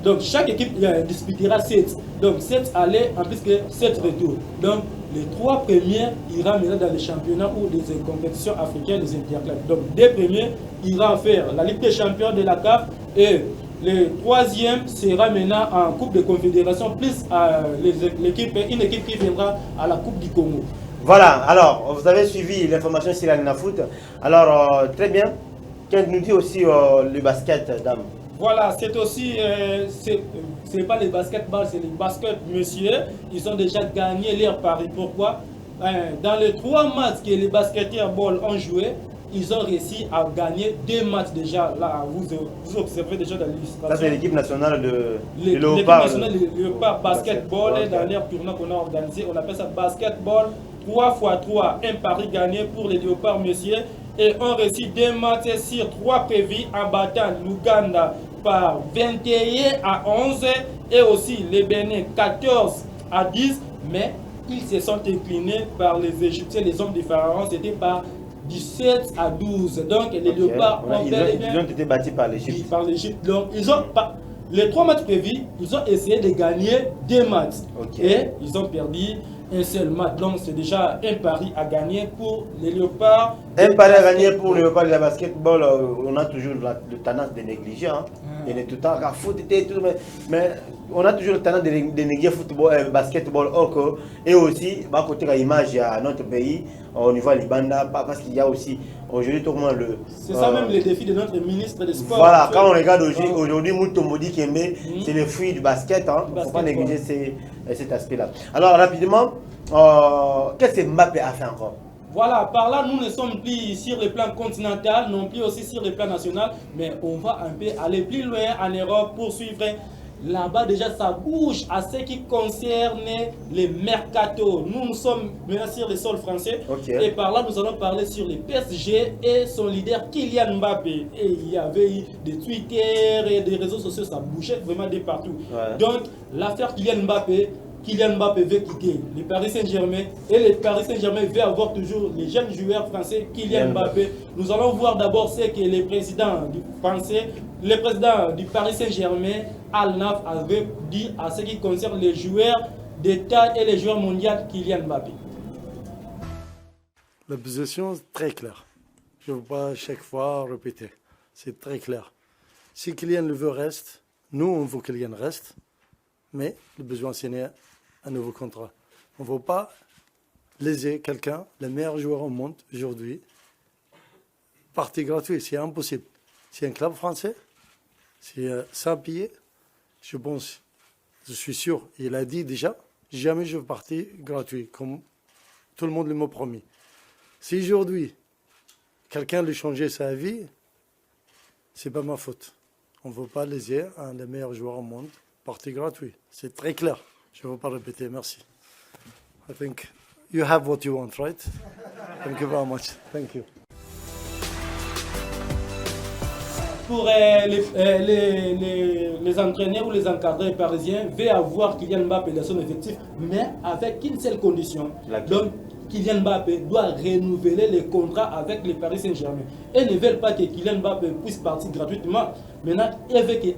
Donc chaque équipe disputera 7. Donc 7 allées en plus que 7 retours. Donc les 3 premiers iront maintenant dans les championnats ou des compétitions africaines, des interclubs. Donc 2 premiers iront faire la Ligue des champions de la CAF et le 3e sera maintenant en Coupe de Confédération plus une équipe qui viendra à la Coupe du Congo. Voilà, alors vous avez suivi l'information sur la LINAFOOT. Alors très bien, qu'est-ce nous dit aussi le basket, dame? Voilà, c'est aussi, c'est pas les basketball, c'est les basket, monsieur. Ils ont déjà gagné leur pari. Pourquoi? Dans les 3 matchs que les basketteurs ball ont joué, ils ont réussi à gagner 2 matchs déjà. Là, vous observez déjà dans l'illustration. Ça, c'est l'équipe nationale de Léopard. L'équipe nationale de Léopard basketball, dans leur tournoi qu'on a organisé, on appelle ça basketball 3x3. Un pari gagné pour les Léopards, monsieur. Et on réussit 2 matchs sur 3 prévus en battant l'Ouganda par 21 à 11 et aussi les Bénin 14 à 10. Mais ils se sont inclinés par les Égyptiens, les hommes du Pharaon, c'était par 17 à 12. Donc les Léopards ils ont été battus par l'Égypte. Par l'Égypte. Donc ils ont les 3 matchs prévus, ils ont essayé de gagner 2 matchs. Et ils ont perdu un seul match. Donc c'est déjà un pari à gagner pour les Léopards. Un pari à gagner pour les Léopards de la basketball, on a toujours le tendance de négliger. Il y a tout le temps à foot et tout, mais on a toujours le tendance de négliger football, basketball. Et aussi, à côté de l'image à notre pays, au niveau de l'Ibanda, parce qu'il y a aussi aujourd'hui tout le monde le. C'est ça même le défi de notre ministre des Sports. Voilà, quand on regarde aujourd'hui, Moutomodi Kembe, c'est le fruit du basket. Il ne faut pas négliger cet aspect-là. Alors rapidement, qu'est-ce que Mbappé a fait encore? Voilà, par là, nous ne sommes plus sur le plan continental, non plus aussi sur le plan national, mais on va un peu aller plus loin en Europe pour suivre là-bas déjà ça bouge à ce qui concerne les mercato. Nous sommes maintenant sur le sol français et par là nous allons parler sur les PSG et son leader Kylian Mbappé. Et il y avait eu des Twitter et des réseaux sociaux, ça bougeait vraiment de partout. Donc l'affaire Kylian Mbappé veut quitter le Paris Saint-Germain et le Paris Saint-Germain veut avoir toujours les jeunes joueurs français Kylian Mbappé. Nous allons voir d'abord ce que le président du Paris Saint-Germain, Al-Naf, avait dit à ce qui concerne les joueurs d'État et les joueurs mondiaux Kylian Mbappé. La position est très claire. Je ne veux pas chaque fois répéter. C'est très clair. Si Kylian le veut, reste. Nous, on veut que Kylian reste. Mais le besoin, c'est un nouveau contrat. On ne veut pas léser quelqu'un, le meilleur joueur au monde aujourd'hui, partie gratuite. C'est impossible. C'est un club français. C'est sans payer. Je pense, je suis sûr, il a dit déjà, jamais je veux partir gratuit, comme tout le monde m'a promis. Si aujourd'hui, quelqu'un lui changeait sa vie, c'est pas ma faute. On ne veut pas léser un des meilleurs joueurs au monde, partie gratuit. C'est très clair. Je ne veux pas répéter, merci. I think you have what you want, right? Thank you very much. Thank you. Pour les entraîneurs ou les encadrés parisiens, veulent avoir Kylian Mbappé dans son effectif, mais avec une seule condition. Donc, Kylian Mbappé doit renouveler les contrats avec le Paris Saint-Germain. Et ne veulent pas que Kylian Mbappé puisse partir gratuitement. Maintenant,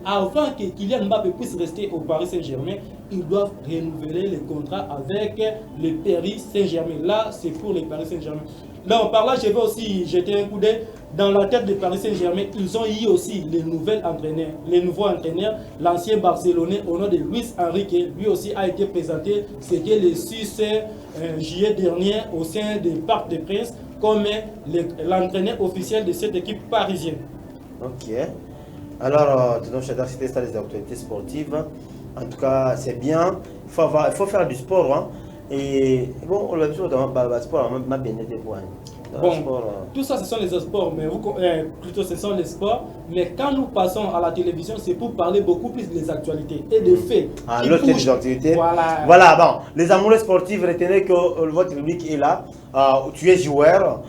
avant que Kylian Mbappé puisse rester au Paris Saint-Germain, ils doivent renouveler les contrats avec le Paris Saint-Germain. Là, c'est pour le Paris Saint-Germain. Là, par là, je vais aussi jeter un coup d'œil. Dans la tête de Paris Saint-Germain, ils ont eu aussi les nouveaux entraîneurs. L'ancien Barcelonais au nom de Luis Enrique, lui aussi a été présenté, c'était le 6 juillet dernier au sein du Parc des Princes comme l'entraîneur officiel de cette équipe parisienne. Ok. Alors, c'était ça les actualités sportives. En tout cas, c'est bien. Il faut faire du sport. Hein. Et bon, on l'a vu dans le sport, on m'a bien aidé pour bon, tout ça ce sont les sports, mais plutôt ce sont les sports. Mais quand nous passons à la télévision, c'est pour parler beaucoup plus des actualités et des faits. Ah, l'autre des actualités. Voilà, bon. Les amoureux sportifs, retenez que votre public est là. Tu es joueur,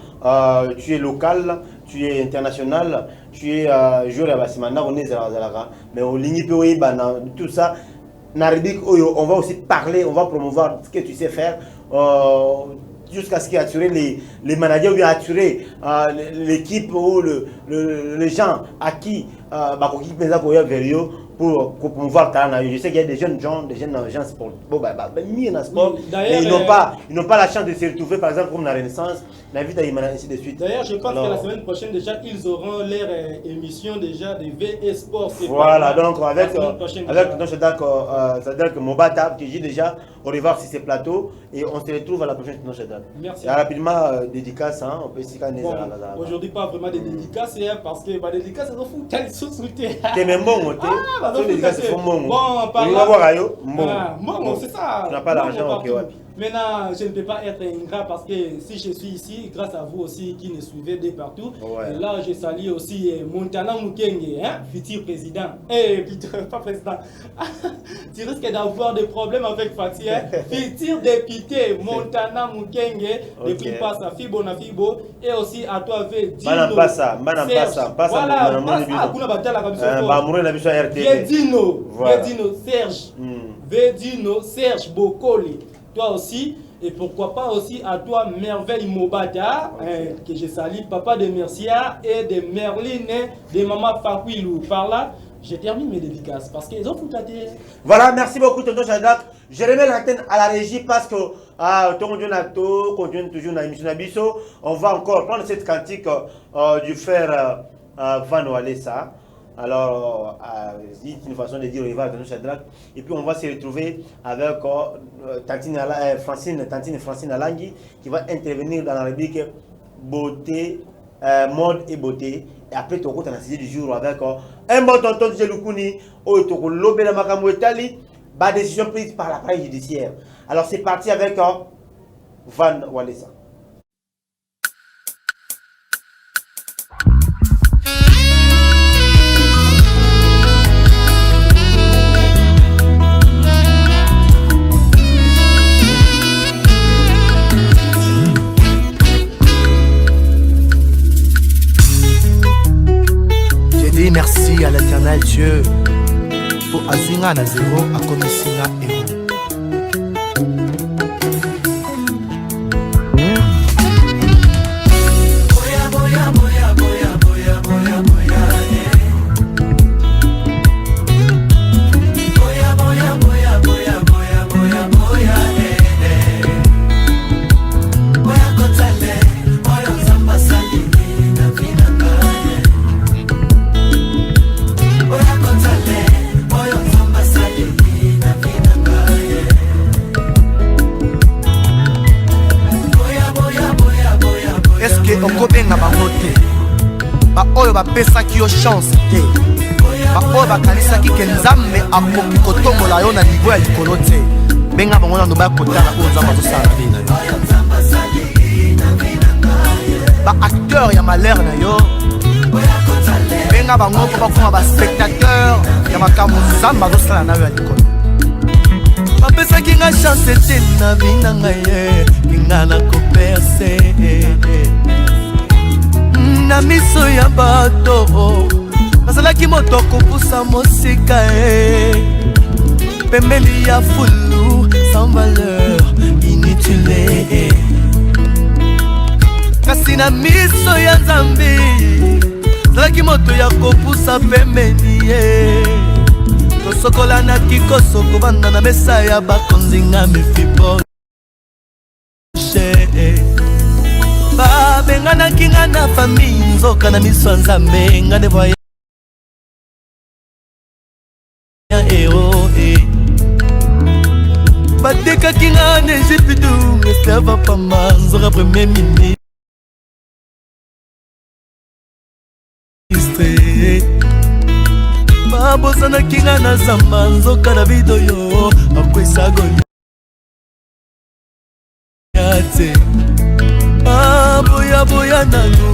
tu es local, tu es international, tu es joueur à Bassimana, on est Zalazalaga. Mais au Lignipe, tout ça. On va aussi parler, on va promouvoir ce que tu sais faire jusqu'à ce qu'il y ait attiré les managers ou bien attirer l'équipe ou les gens à qui pour promouvoir le talent. Je sais qu'il y a des jeunes gens sport. Mis en sport, mais ils n'ont pas la chance de se retrouver, par exemple, comme la Renaissance, la vie d'Aïmana, ainsi de suite. D'ailleurs, je pense que la semaine prochaine, déjà, ils auront leur émission déjà de VE Sport. Voilà, donc avec c'est-à-dire que Mobata, qui dit déjà, au revoir sur ces plateaux, et on se retrouve à la prochaine Nochedak. Merci. Et rapidement, dédicace, hein, on peut s'y connaître. Aujourd'hui, pas vraiment des dédicaces, parce que les dédicaces, elles ont foutu elles sont soutées. T'es même bon, les dédicaces, c'est bon. Bon, c'est ça. Tu n'as pas l'argent, ok, ouais. Maintenant, je ne peux pas être ingrat parce que si je suis ici, grâce à vous aussi qui nous suivez de partout. Ouais. Et là, je salue aussi Montana Mukenge, futur président. Pas président. Tu risques d'avoir des problèmes avec Fatih. Futur député, Montana Mukenge, depuis passe à Fibo na Fibo. Et aussi à toi, Vedino. Vedino, Serge Bokoli. Toi aussi, et pourquoi pas aussi à toi Merveille Mobada, que je salue, papa de Mercia et de Merline, de maman Fakwilou. Par là, je termine mes dédicaces parce qu'ils ont foutu. Voilà, merci beaucoup Tonton Shadak. Je remets l'antenne à la régie parce que toujours dans l'émission Nabiso, on va encore prendre cette cantique du frère Van Walesa. Alors, c'est une façon de dire au revoir à Tonton Shadak. Et puis on va se retrouver avec Tantine Francine Alangui qui va intervenir dans la rubrique beauté, mode et beauté. Et après, tu as la saison du jour avec un bon tonton de Lukuni, tu as l'obé de Makamou Etali, décision prise par l'appareil judiciaire. Alors c'est parti avec Van Walesa. dis merci à l'éternel Dieu pour Azinga na zéro à Komissinga héros. okobenga bango te baoyo bapesaki yo chance te baoyo bakanisaki ke nzambe akoki kotombola yo na niveau ya likolo te benga bango nano bakotala oyo nzambe azosala na vie na yo baacteur ya malheur na yo benga bango mpo bakoma baspectateur ya makambo nzambe azosala na yo ya likolo bapesaki nga chance te na vie na ngai ye linga na koperse na miso ya bato nazalaki moto kopusa mosika pembeni ya fulu sans valeur inutile kasi na miso ya nzambe nazalaki moto ya kopusa pembeni ye tosokolanaki kosoko banda na mesa ya bakonzinga mefipo babenganaki nga na famille nzoka na miso ya nzambe nga nde voya ero batekaki nga na Egypte esclave pamba nzoka premier ministre babosanaki nga na zamba nzoka na bido yo akwesa Goliath te boya boya na noue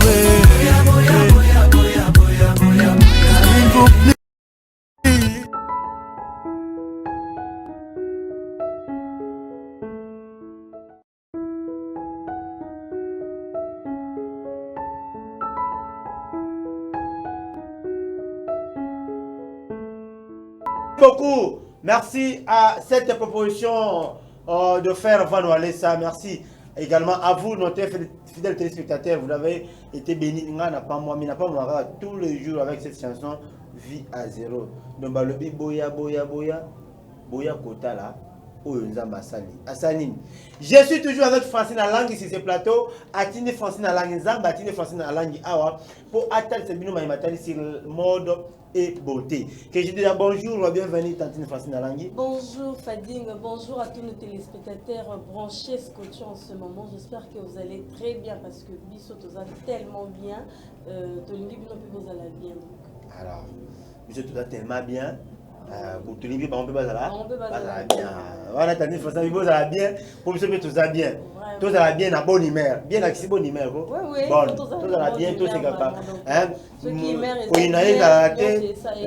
beaucoup. Merci à cette proposition de faire Van Walesa. Merci également à vous, notre fidèles téléspectateurs. Vous avez été bénis. N'a pas moi, mais n'a pas moi tous les jours avec cette chanson Vie à zéro. Donc, le boya boya boya boya kota là. Je suis toujours avec Francine Alangi sur ce plateau. Atine Francine Alangi Zamba, Atine Francine Alangi Awa pour atteindre ce bino maïmatali sur le mode et beauté. Que je dis bonjour, bienvenue Tantine Francine Alangi. Bonjour Fading, bonjour à tous nos téléspectateurs branchés scotchés en ce moment. J'espère que vous allez très bien parce que Bissot vous a tellement bien. Tolingi Bino vous allez bien. Alors, Bissot vous a tellement bien. Pour tout le monde, on peut pas bien. Voilà, t'as dit François, vous allez bien. Pour vous tout ça bien. Tout ça bien à bonne humeur. Bien à bonne humeur. Oui, bon, tout ça bien, tout c'est capable. Hein?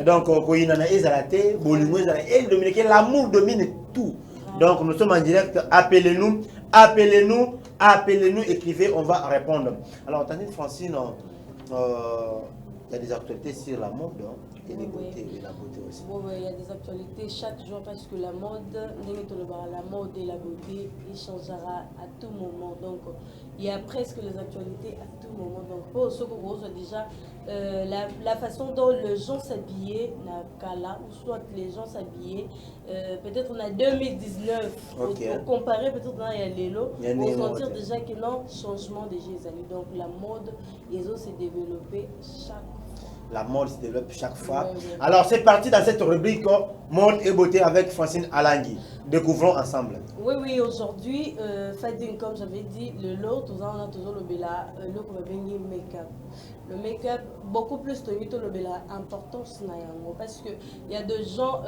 Donc, quand il y a des alatés, l'amour domine tout. Donc, nous sommes en direct. Appelez-nous, appelez-nous, appelez-nous, écrivez, on va répondre. Alors, t'as dit Francine, il y a des actualités sur la mode. Et les beautés, et la beauté aussi. Oui, il y a des actualités chaque jour parce que la mode et la beauté, il changera à tout moment. Donc, il y a presque les actualités à tout moment. Donc, pour ce qu'on voit déjà, la façon dont les gens s'habillaient, ou soit les gens s'habillaient, peut-être on a 2019, okay. Pour comparer peut-être on a l'élo, pour sentir déjà que non, changement déjà. Donc, la mode, les autres s'est développée chaque fois. La mode se développe chaque fois. Oui. Alors, c'est parti dans cette rubrique mode et beauté avec Francine Alangi. Découvrons ensemble. Oui, aujourd'hui, Fadine, comme j'avais dit, le lot, on a toujours le bela, le qu'on va venir make-up. Le make-up, beaucoup plus de le bela, importance parce qu'il y a des gens,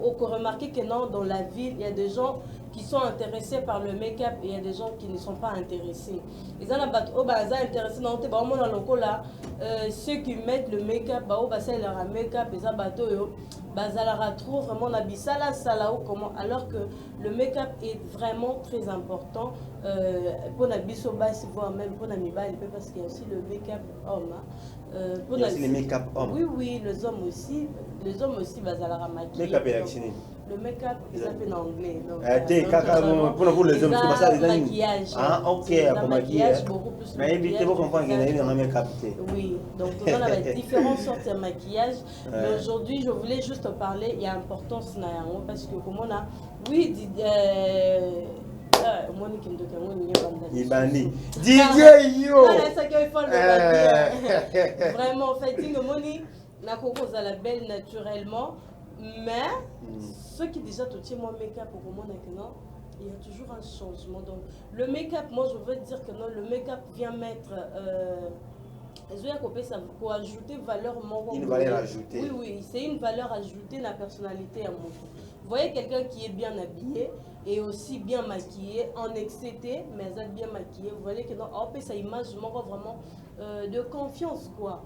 on peut remarquer que non, dans la ville, il y a des gens qui sont intéressés par le make-up et il y a des gens qui ne sont pas intéressés. Ils ont intéressés dans ceux qui mettent le make-up, leur make-up, ils trouvent vraiment la bisala sala ou comment, alors que le make-up est vraiment très important pour la biso basse, voire même pour la mibali, parce qu'il y a aussi le make-up homme. Il y a aussi les make-up hommes. Oui, oui, les hommes aussi bazalara maquillés. Make-up et actionné. Le make-up, ils appellent en anglais. Pour les hommes, c'est ça, les maquillage. Ah, ok, pour maquillage. Mais évitez vous comprendre qu'il y a un make-up. Oui, donc on a différentes sortes de maquillage. Mais aujourd'hui, je voulais juste parler, il y a importance parce que comme on a, oui, DJ Yo! Vraiment, en fait, la coco la belle naturellement, mais ceux qui déjà tout moi make-up au moment maintenant, il y a toujours un changement. Donc le make-up, moi je veux dire que non, le make-up vient mettre pour ajouter valeur morale. Une valeur ajoutée. Oui, oui, c'est une valeur ajoutée de la personnalité à mon. Vous voyez quelqu'un qui est bien habillé et aussi bien maquillé, en excité, mais bien maquillé. Vous voyez que non, on peut sa image vraiment de confiance quoi.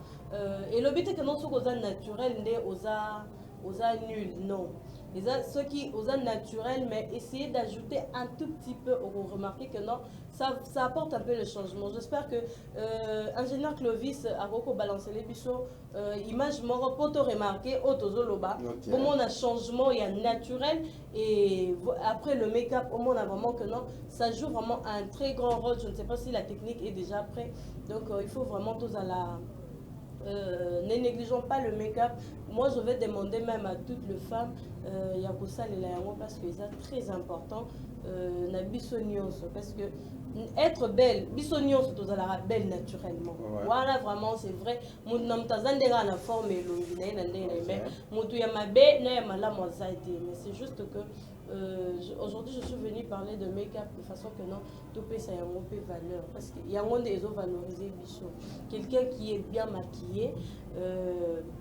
Et le but est que non, ceux qui sont naturels, aux nul, non. Ceux qui sont naturels, mais essayez d'ajouter un tout petit peu, vous remarquez que non, ça apporte un peu le changement. J'espère que ingénieur Clovis a beaucoup balancé les bisous, image moro poto remarqué, autozoloba. Au moins un changement, il y a naturel et après le make-up, au moins on a vraiment que non, ça joue vraiment un très grand rôle. Je ne sais pas si la technique est déjà prête, donc il faut vraiment tous à la ne négligeons pas le make-up. Moi, je vais demander même à toutes les femmes, parce que c'est très important, na bisognoso, parce que être belle, bisognoso, tu seras belle naturellement. Voilà, vraiment, c'est vrai. Mon nom tazandera na forme mais c'est juste que aujourd'hui, je suis venue parler de make-up de façon que non, tout peut ça y a un peu valeur. Parce qu'il y a un monde des autres valorisés. Quelqu'un qui est bien maquillé,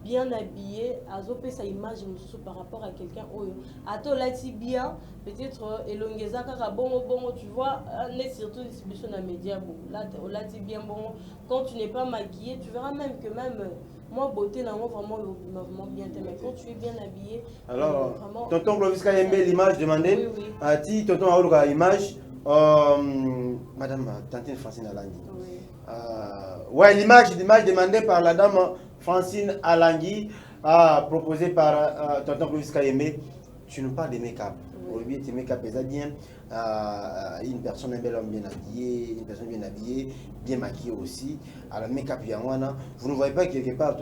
bien habillé, a sa image par rapport à quelqu'un. A toi là, bien, peut-être, elongeza kaka bon, tu vois, surtout distribution dans les médias, là, bien bon. Quand tu n'es pas maquillé, tu verras même que même. Moi, beauté, là, vraiment bien. Mais quand tu es bien habillé. Alors, tonton Clovis Kayembe, l'image demandée. Oui, oui. Tonton Aoulouka, l'image. Madame Tantine Francine Alangui. Oui. Ouais, l'image demandée par la dame Francine Alangui, proposée par tonton Clovis Kayembe. Tu nous parles de make-up. Aujourd'hui, tes make-up, c'est bien. Une personne bien habillée, une personne bien habillée, bien maquillée aussi. Alors, make-up, vous ne voyez pas quelque part,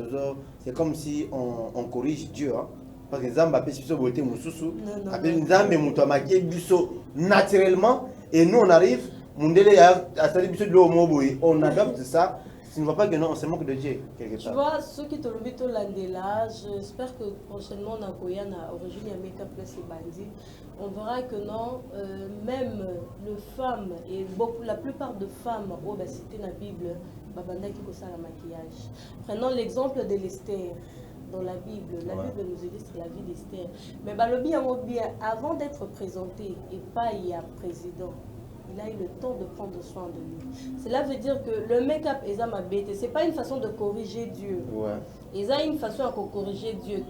c'est comme si on corrige Dieu. Hein? Parce que Zamba peut se beauté Moussousou. Zamba est maquillé naturellement. Et nous, on arrive, on adopte ça. Tu ne vois pas que non, on se moque de Dieu quelque part. Tu vois, ceux qui te le mettent là, j'espère que prochainement, on a origine et make-up plus et bandit. On verra que non, même les femmes, et la plupart de femmes, cité dans la Bible, qui ont ça le maquillage. Prenons l'exemple de l'Esther. Dans la Bible nous illustre la vie d'Esther. Mais bien, avant d'être présenté et pas il y a président, il a eu le temps de prendre soin de lui. Cela veut dire que le make-up est ma bête. Ce n'est pas une façon de corriger Dieu. Ouais. Il y a une façon de corriger Dieu.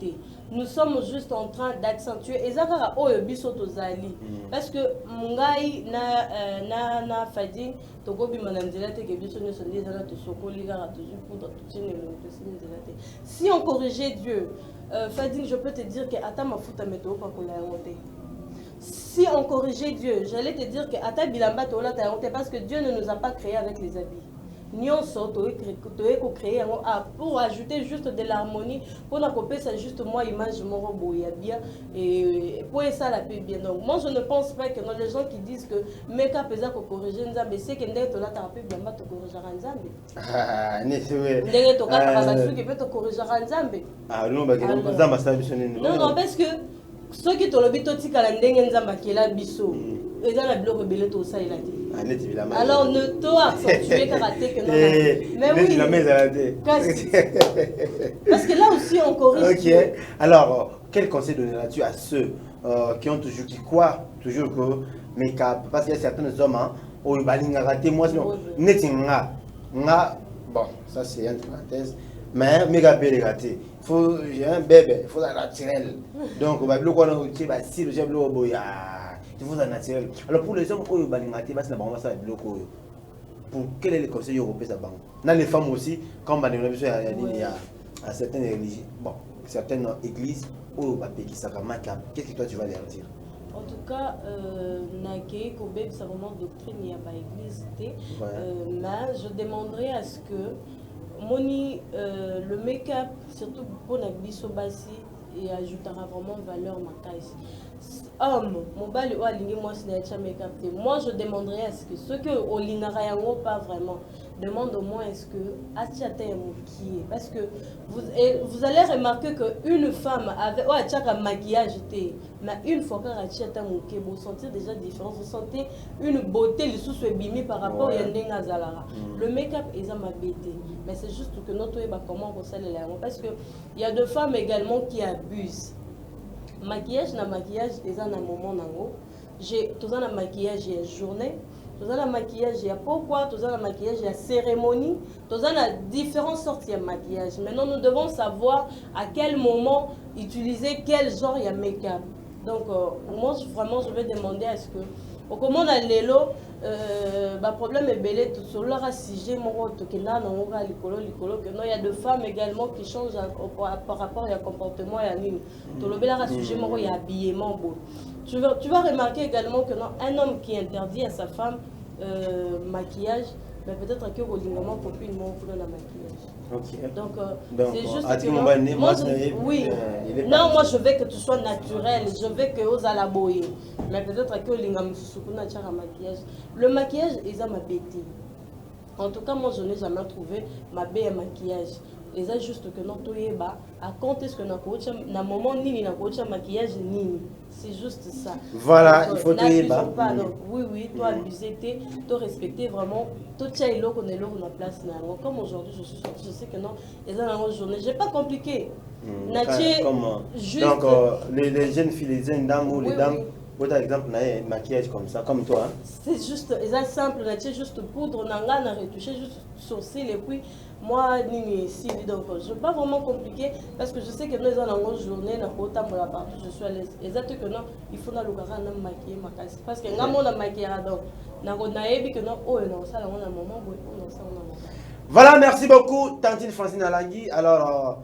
Nous sommes juste en train d'accentuer. Parce que Mungai na fading, si on corrigeait Dieu, fading, je peux te dire que Atama futa meto pas pour la monter. Si on corrigeait Dieu, j'allais te dire que Ata Bilamba Tola parce que Dieu ne nous a pas créés avec les habits. Nous sommes créés pour ajouter juste de l'harmonie, pour n'accompagner ça juste moi image moro bien et pour ça la paix bien. Donc moi je ne pense pas que les gens qui disent que make-up est pour corriger Nzambe, c'est que ndé tola ta paix bien ba te corriger Nzambe. Ah, né c'est vrai. Ndé to ka ba qui peut te corriger Nzambe. Ah non ba que Nzambe ça biso non parce que ceux qui te le bito tika ndenge Nzambe qui la biso. Et dans la bloc rebelle tout ça il a dit. Alors ne toi accentuer karaté que non. Mais oui. Parce que là aussi on corrige. Ok. Alors quel conseil donneras-tu à ceux qui ont toujours qui croient toujours que make-up parce qu'il y a certains hommes où ils raté moi sinon bon ça c'est une parenthèse mais make-up est raté faut j'ai un bébé il faut la naturel donc on va bloquer on tient bah si le j'aime le boya il faut la naturel alors pour les hommes où ils raté bah c'est la banque ça bloquer pour quel est le conseil européen ça banque dans les femmes aussi quand on il y a certaines religions bon certaines églises où bah qui ça make-up qu'est-ce que toi tu vas leur dire? En tout cas, Nake, Kobe, c'est vraiment doctrine, il n'y a pas église. Mais je demanderais à ce que le make-up, surtout pour Nagbiso Bassi, et ajoutera vraiment valeur ma case. Homme, mon bal ou aligné moi c'est make-up. Moi je demanderais à ce que ceux que au linarayango pas vraiment demande au moins est-ce que Atiata est maquillée parce que vous allez remarquer que une femme avec un maquillage mais une fois qu'elle Atiata maquillée vous sentez déjà différent, vous sentez une beauté le sous bimi par rapport à Yendenga Zalara. Le make-up est à ma beauté mais c'est juste que notre comment on s'allait là parce que il y a des femmes également qui abusent. Maquillage na maquillage eza na moment nango j'ai tout ça na maquillage ya journée tout ça na maquillage ya pourquoi tout ça na maquillage ya cérémonie tout ça na différentes sortes de maquillage. Maintenant nous devons savoir à quel moment utiliser quel genre de make-up. Donc moi vraiment je vais demander à ce que au comment on a l'élo problème est belé tout sur leur sujet mon tokena non on a l'écolo que non il y a des femmes également qui changent par rapport à comportement et à nini tout le bel sujet mon il y a habillement beau tu vas remarquer également que non un homme qui interdit à sa femme maquillage mais peut-être que au copine mon pour la maquillage. Okay. Donc c'est juste que moi je veux que tu sois naturel, je veux que aux à la boye. Mais peut-être que l'ingam sukuna tchara maquillage. Le maquillage est à ma bêtise. En tout cas moi je n'ai jamais trouvé ma belle maquillage. Et ça juste que non toyeba à compter ce que na kocha na moment nini na kocha maquillage nini. C'est juste ça. Voilà, il faut toyeba. Oui, toi abuser, toi respecter vraiment tout ça est là qu'on est là on a place na. Comme aujourd'hui je suis sortie, je sais que non, et ça dans la journée, j'ai pas compliqué. Juste donc les jeunes filles, les jeunes dames ou les dames par exemple, on a un maquillage comme ça, comme toi. C'est juste, c'est simple, c'est juste poudre, on a retouché, juste sourcils et puis moi, ici, donc je ne suis pas vraiment compliqué parce que je sais que nous avons une journée, nous avons partout, je suis à l'aise. Exactement que non, il faut que nous maquiller ma casse. Parce que nous avons maquillé donc, nous avons que non, oh non, ça, on a un moment, voilà, merci beaucoup, Tantine Francine Alangui. Alors,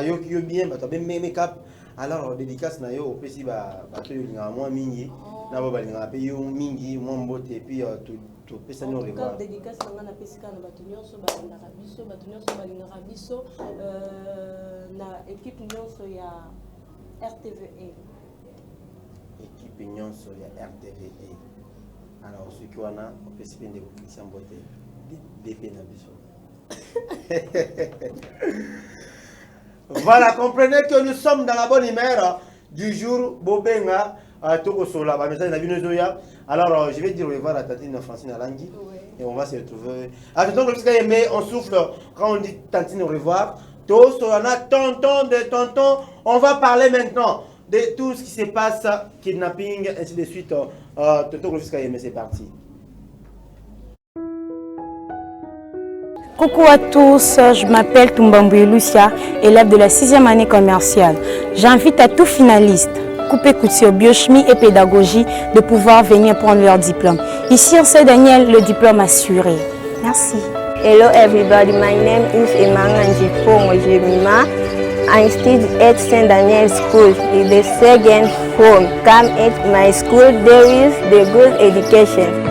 yo qui est bien, tu as bien make-up. Alors dédicace na yo au pesi ba to linga moi mingi na ba linga pe yo mingi moi mbote et puis to pesa no revoir dédicace na pesika na batu nyonso ba linga biso na équipe nyonso ya RTVE alors ceux qui wana au pesi pende ko Christian Mbote DP na biso. Voilà, comprenez que nous sommes dans la bonne humeur du jour. Bobenga, Tokosola, alors je vais dire au revoir à Tantine Francine Alangui et on va se retrouver. Attention, on souffle quand on dit Tantine au revoir. Tosolana, tonton de tonton, on va parler maintenant de tout ce qui se passe, kidnapping, ainsi de suite. Tonton c'est parti. Coucou à tous, je m'appelle Tumbamboué Lucia, élève de la 6e année commerciale. J'invite à tous finalistes, coupé couture, biochimie et pédagogie, de pouvoir venir prendre leur diplôme. Ici en Saint-Daniel, le diplôme assuré. Merci. Hello everybody, my name is Emanganji Pongo Jemima. I study at St. Daniel School in the second form. Come at my school, there is the good education.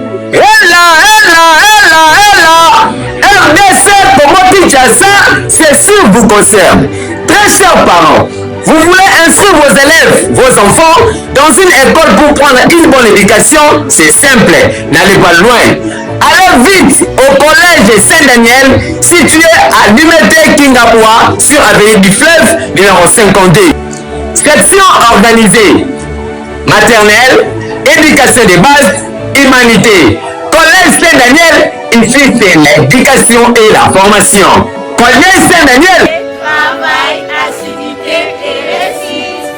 RDC Komoti Jassa, c'est sûr vous concerne. Très chers parents, vous voulez inscrire vos élèves, vos enfants, dans une école pour prendre une bonne éducation? C'est simple, n'allez pas loin. Allez vite au collège Saint-Daniel, situé à l'Umete Kingaboua, sur Avenue du Fleuve, numéro 52. Section organisée, maternelle, éducation de base, humanité. Collège Saint-Daniel, ici c'est l'éducation et la formation. Collège Saint-Daniel. Travail, assiduité et réussite.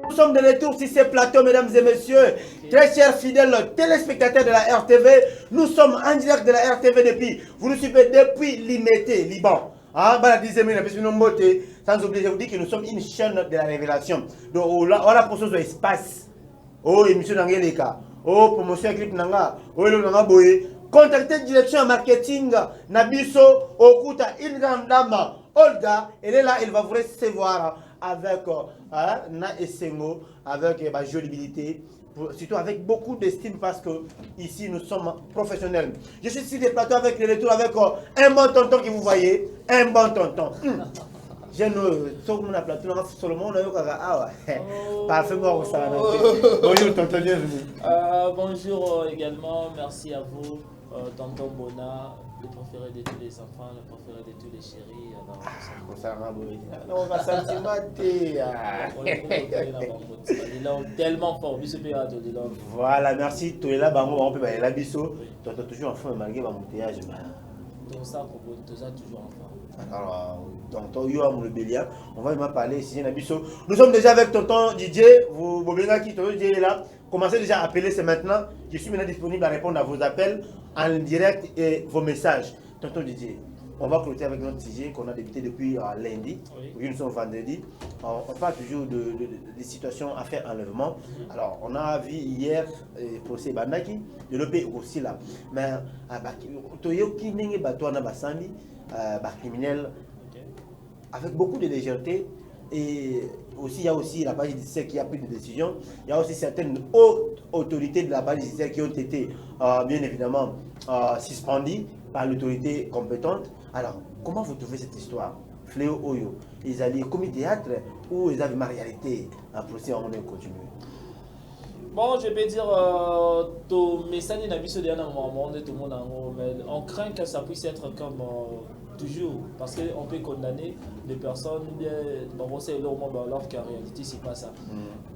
Nous sommes de retour sur ces plateaux, mesdames et messieurs. Très chers fidèles téléspectateurs de la RTV, nous sommes en direct de la RTV depuis. Vous nous suivez depuis Limité, Liban. Sans oublier, je vous dis que nous sommes une chaîne de la révélation. Donc, on a pour ce espace. Oh, émission d'Angélika. Oh, promotion clip Nanga. Oh, le Nanga Boye. Contactez direction marketing Nabiso Okuta, une grande dame. Olga, elle est là, elle va vous recevoir avec Na Essengo, avec jolibilité, surtout avec beaucoup d'estime parce que ici nous sommes professionnels. Je suis sur les plateaux avec le retour avec un bon tonton que vous voyez, un bon tonton. J'ai sur mon plateau, Solomon, on a eu parfait mort ça. Bonjour tonton, bienvenue. Bonjour également, merci à vous, tonton Bona. Le préféré de tous les enfants, le préféré de tous les chéris. On va sentimenter. Tellement fort. Voilà, merci. Tu es là, on peut aller là, biso. Tu as toujours un fond malgré mon embouteillage. Donc ça, tu as toujours un fond. Alors, tonton Yoam le Bélia, on va même parler ici. Nous sommes déjà avec tonton Didier. Vous qui tonton Didier est là. Commencez déjà à appeler, c'est maintenant. Je suis maintenant disponible à répondre à vos appels en direct et vos messages. Tonton Didier, on va clôturer avec notre sujet qu'on a débuté depuis lundi. Oui, nous sommes vendredi. On parle toujours des situations à faire enlèvement. Alors, on a vu hier procès Bandaki, de l'OP aussi là. Mais, criminel avec beaucoup de légèreté. Et aussi, il y a aussi la page judiciaire qui a pris des décisions. Il y a aussi certaines hautes autorités de la page judiciaire qui ont été bien évidemment suspendues par l'autorité compétente. Alors, comment vous trouvez cette histoire? Fléau Oyo, ils allaient comme théâtre ou ils avaient ma réalité? Un procès, on est continué. Bon, je peux dire, on craint que ça puisse être comme toujours, parce qu'on peut condamner des personnes bien, alors qu'en réalité, c'est pas ça.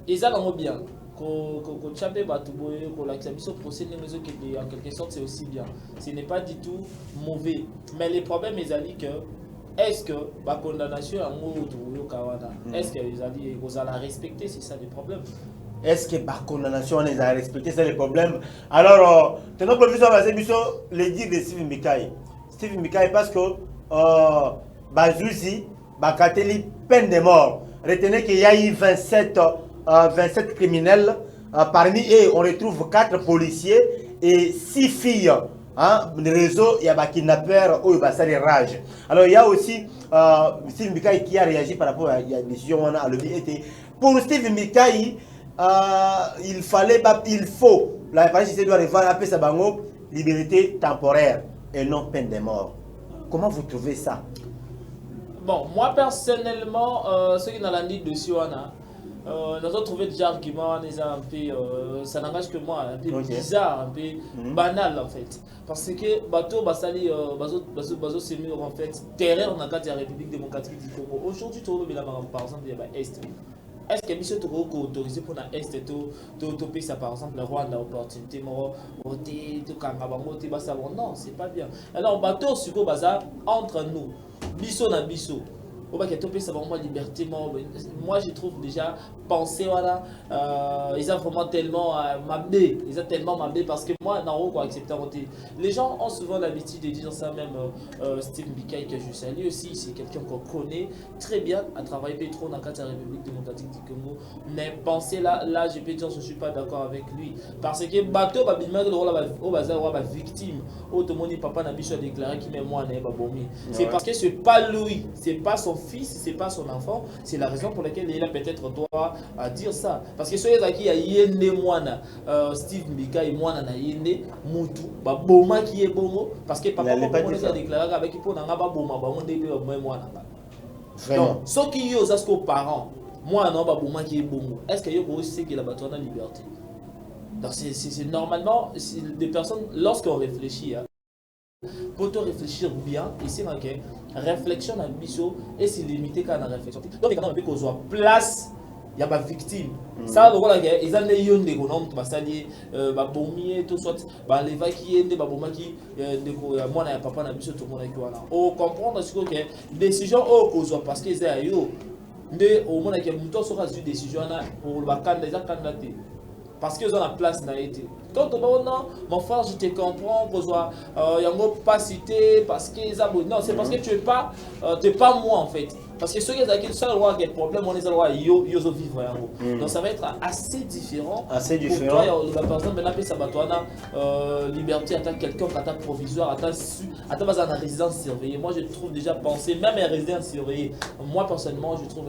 Et ça, on bien. Qu'on chape Batouboye, qu'on l'accepte, procès en quelque sorte, c'est aussi bien. Ce n'est pas du tout mauvais. Mais le problème est que est-ce que la condamnation en est-ce que vous allez respecter? C'est ça le problème. Est-ce que la condamnation les a respecté? C'est le problème. Alors, notre professeur va le dire de Steve Mikaï. Steve Mikaï parce que Bazouzi, Bakateli, peine de mort. Retenez qu'il y a eu 27 criminels. Parmi eux, on retrouve 4 policiers et 6 filles. Le réseau, il y a des kidnappeurs ou des rage. Alors, il y a aussi Steve Mikaï qui a réagi par rapport à la décision qu'on a levée. Pour Steve Mikaï, il faut, la justice doit appeler ça liberté temporaire et non peine de mort. Comment vous trouvez ça? Bon, moi personnellement, ceux qui n'ont pas dit dessus, nous avons trouvé des arguments, un peu, ça n'engage que moi, un peu bizarre, un peu banal en fait. Parce que bateau basali bazo c'est mieux en fait terreur dans la République démocratique du Congo. Aujourd'hui, par exemple, il y a l'Est. Est-ce que monsieur Togo autorisé pour l'Est et tout pays ça par exemple le Rwanda opportunité non, c'est pas bien. Alors bateau sur quoi bazar entre nous biso na biso. Liberté, moi je trouve déjà penser voilà ils ont vraiment tellement mabé, ils ont tellement mabé parce que moi non quoi accepter les gens ont souvent l'habitude de dire ça, même Steve Mikaï que je salue aussi, c'est quelqu'un qu'on connaît très bien à travailler trop dans la République démocratique du Congo, mais penser là je peux dire je suis pas d'accord avec lui parce que bateau au bazar ou victime automoni papa n'a pas déclaré qu'il met moi c'est parce que c'est pas lui, c'est pas son fils, c'est pas son enfant, c'est la raison pour laquelle il a peut-être droit à dire ça. Parce que ceux qui a yende moana Steve Mikaï moana na yende mutu ba boma qui est bongo parce que papa a déclaré avec il faut na ba boma ba monde pe moana ba. Donc ceux qui yo zasko parents moi non ba boma qui est bongo. Est-ce que yo aussi que la batouna liberté? Donc c'est normalement des personnes lorsqu'on réfléchit pour te réfléchir bien, ici, réflexion à biso et c'est limité quand on a réflexion. Donc, quand on peut qu'on soit place, il y a pas victime. Ça, le rôle ils ont les yeux des gonoms, basali, bombier, tout soit, les vaquiers, des babomaki, moi, n'a papa n'a biso tout le monde qui est là. On comprend ce que décision qu'on soit parce qu'ils sont nde au moins que muto sera une décision na pour le candidat parce qu'ils ont la place na été quand on va non mon frère je te comprends que soit yango pas cité parce que non c'est parce que tu es pas moi en fait parce que ceux qui ont seul roi qui problème on les a yo vivre yango donc ça va être assez différent pour toi la personne maintenant peut s'abattoir liberté à quelqu'un qui a provisoire à ta base en résidence surveillée. Moi je trouve déjà penser même en résidence surveillée, moi personnellement je trouve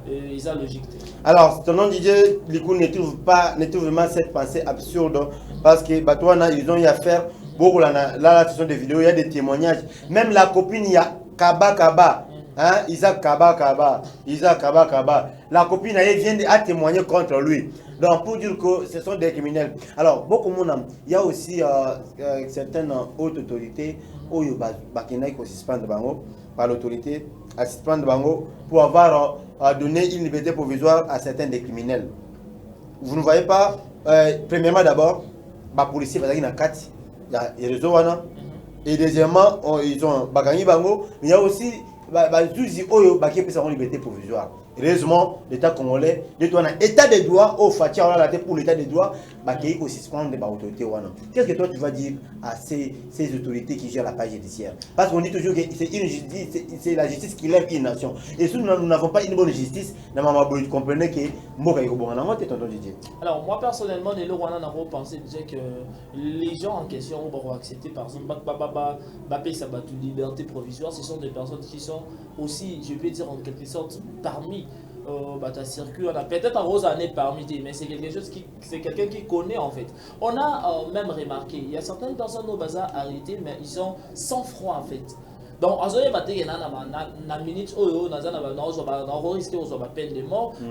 ils ont logique. Alors ton nom Didier Likou ne trouve vraiment cette pensée absurde parce que Batouana ils ont eu à faire beaucoup là ce sont des vidéos, il y a des témoignages, même la copine il y a Kaba hein, Isaac Kaba. La copine elle vient à témoigner contre lui. Donc pour dire que ce sont des criminels. Alors beaucoup de monde, il y a aussi certaines hautes autorités où il y a suspendre par l'autorité à suspendre pour avoir donné une liberté provisoire à certains des criminels. Vous ne voyez pas, premièrement d'abord, les policiers il y a des réseaux et deuxièmement ils ont bagani bango, mais il y a aussi Zuzi Oyo qui ont liberté provisoire. Heureusement, l'État congolais, l'état de droit, au Fatia, pour l'état de droit, qui aussi suspendre des autorités. Qu'est-ce que toi tu vas dire à ces autorités qui gèrent la page judiciaire? Parce qu'on dit toujours que c'est la justice qui lève une nation. Et si nous n'avons pas une bonne justice, vous comprenez que alors moi personnellement, les Rwandais n'ont pensé déjà que les gens en question vont accepter par exemple sa liberté provisoire. Ce sont des personnes qui sont aussi, je peux dire en quelque sorte, parmi circuit, on a peut-être un rose année parmi eux, mais c'est quelque chose c'est quelqu'un qui connaît en fait. On a même remarqué, il y a certaines personnes au bazar arrêtées, mais ils sont sans froid en fait. Donc,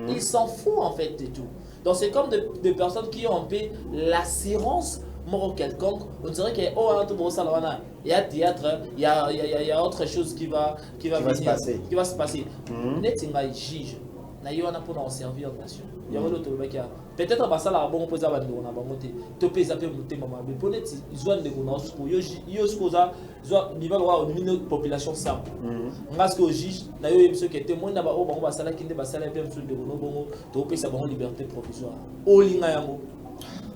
ils s'en foutent en fait de tout. Donc, c'est comme des personnes qui ont un peu l'assurance mort quelconque. On dirait qu'il y a théâtre, il y a autre chose qui va se passer. Netinga juge. On a pour servir la nation. Il y a l'autre peut-être que ça la bon poser à bandeau na bango te to pesa pe muté mama mais peut-être ils ont des connaissances pour yo sposa niveau de population simple parce que juge na yo monsieur qui témoin na ba o bango basala kinde basala pe monsieur de bongo to pesa bango liberté provisoire o linga yango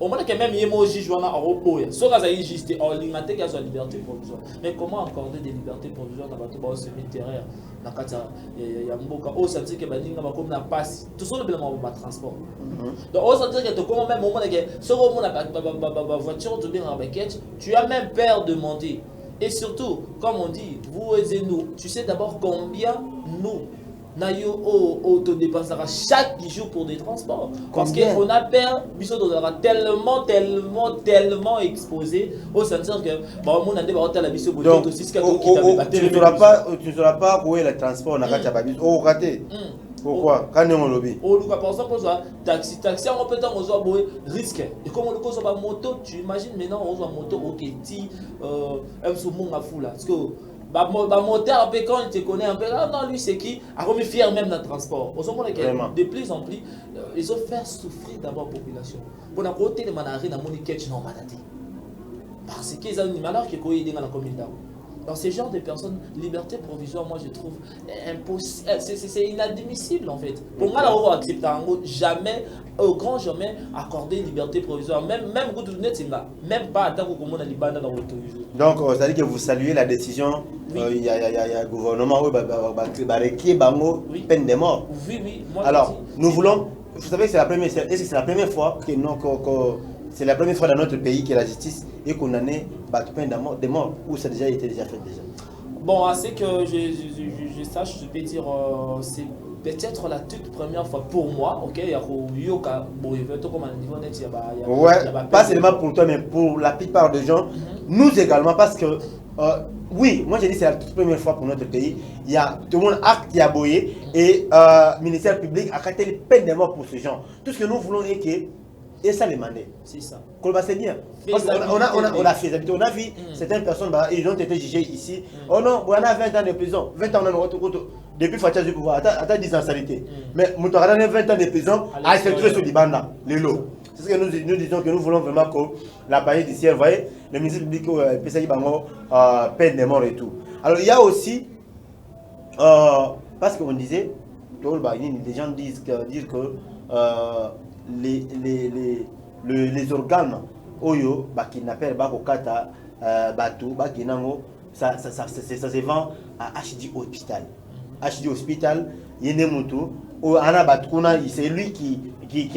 au moins que même yemo juge wana a repoya so ka za juste en linga te ka so liberté provisoire mais comment accorder des libertés provisoires na bato ba semi-terrain na kata ya mboka o ça dit que ba linga ba comme na passe tout ça le bellement ba transport donc on s'entend que comment même moment que ce moment la voiture de bien en baquette tu as même peur de monter et surtout comme on dit vous et nous tu sais d'abord combien nous Nayo autodépensera chaque jour pour des transports. Parce qu'on a peur, tellement exposé au sens que bon, on a des barottes à la biso donc tu ne sauras pas où est le transport, on a raté. Pourquoi? Quand on lobby. Par exemple, taxi, on peut avoir risque. Et comme on a une moto, tu imagines maintenant on a une moto au Keti, un saumon à fou là. Parce que moteur quand il te connaît un peu, non lui c'est qui a remis fier même dans le transport. De plus en plus, ils ont fait souffrir d'abord la population. Pour la côté de manari dans mon équipe non maladie. Parce qu'ils ont une malheur qui est dans la commune d'Ao. Dans ce genre de personnes, liberté provisoire, moi je trouve impossible, c'est inadmissible en fait. Pour moi, on va accepter jamais, au grand jamais, accorder liberté provisoire, même pas à tant qu'on a libana dans votre jour. Donc, ça veut dire que vous saluez la décision, il y a le gouvernement qui a peine de mort. Oui. Alors, nous voulons, vous savez que c'est la première fois que c'est la première fois dans notre pays que la justice est condamnée par peine de mort, ou ça a déjà été fait déjà? Bon, assez que je sache, je peux dire, c'est peut-être la toute première fois pour moi, ok? Pas seulement pour toi, mais pour la plupart des gens, nous également, parce que, oui, moi j'ai dit c'est la toute première fois pour notre pays, il y a tout le monde acte y a boyé, et le ministère public a acté les peines de mort pour ces gens. Tout ce que nous voulons est que et ça les mandés. C'est ça. C'est bien. Parce qu'on a fait, on a vu certaines personnes, ils ont été jugés ici. Oh non, on a 20 ans de prison. 20 ans depuis Fatia du pouvoir. Attends 10 ans de sanité. Mais nous avons 20 ans de prison à se trouver sur l'Ibanda, les lots. C'est ce que nous disons que nous voulons vraiment que la page judiciaire, vous voyez, le ministère public peine de mort et tout. Alors il y a aussi, parce qu'on disait, les gens disent que les organes oyo qui n'appellent pas kokata bateau bakinango ça se vend à HD Hospital. HD Hospital yenemutu ana batkuna c'est lui qui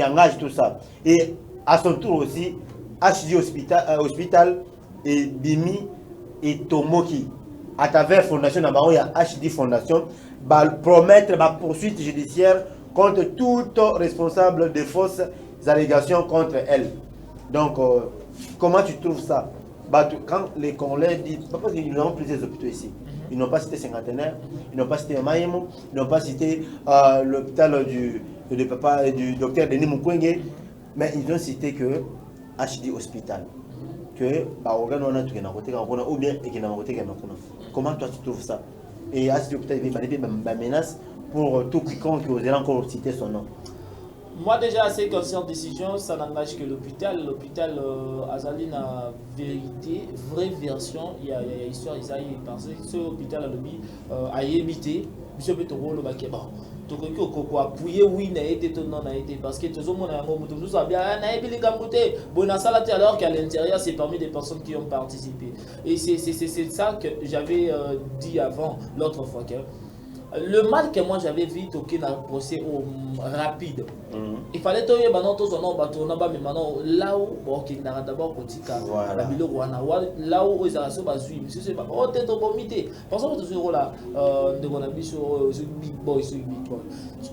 engage tout ça et à son tour aussi HD Hospital et Bimi et Tomoki à travers fondation d'abord il y a HD Fondation va promettre ma poursuite judiciaire contre toute responsable de fausses allégations contre elle. Donc comment tu trouves ça? Quand les Congolais disent, parce qu'ils n'ont plus des hôpitaux ici, ils n'ont pas cité Cinquantenaire, ils n'ont pas cité Maïmo, ils n'ont pas cité l'hôpital du docteur Denis Mukwege, mais ils ont cité que HD Hospital, que ou bien comment toi tu trouves ça? Et HD Hospital, il y a des menaces pour tout quiconque qui oserait encore citer son nom. Moi déjà, c'est conscient décision, ça n'engage que l'hôpital. L'hôpital Azaline a vérité, vraie version. Il y a histoire, parce que ce hôpital à l'objet a évité. Monsieur Betoro le baquet. Bon, donc on a appuyé oui, n'a été non n'a été parce que tout le monde a nous a bien n'a été les gamoutés. Bon, à ça alors qu'à l'intérieur, c'est parmi des personnes qui ont participé. Et c'est ça que j'avais dit avant l'autre fois. Le mal que moi j'avais vu toquer dans le procès rapide. Il fallait que mais maintenant là où il a d'abord là où ils ont c'est pas tête au comité. Parce que toujours là big boy.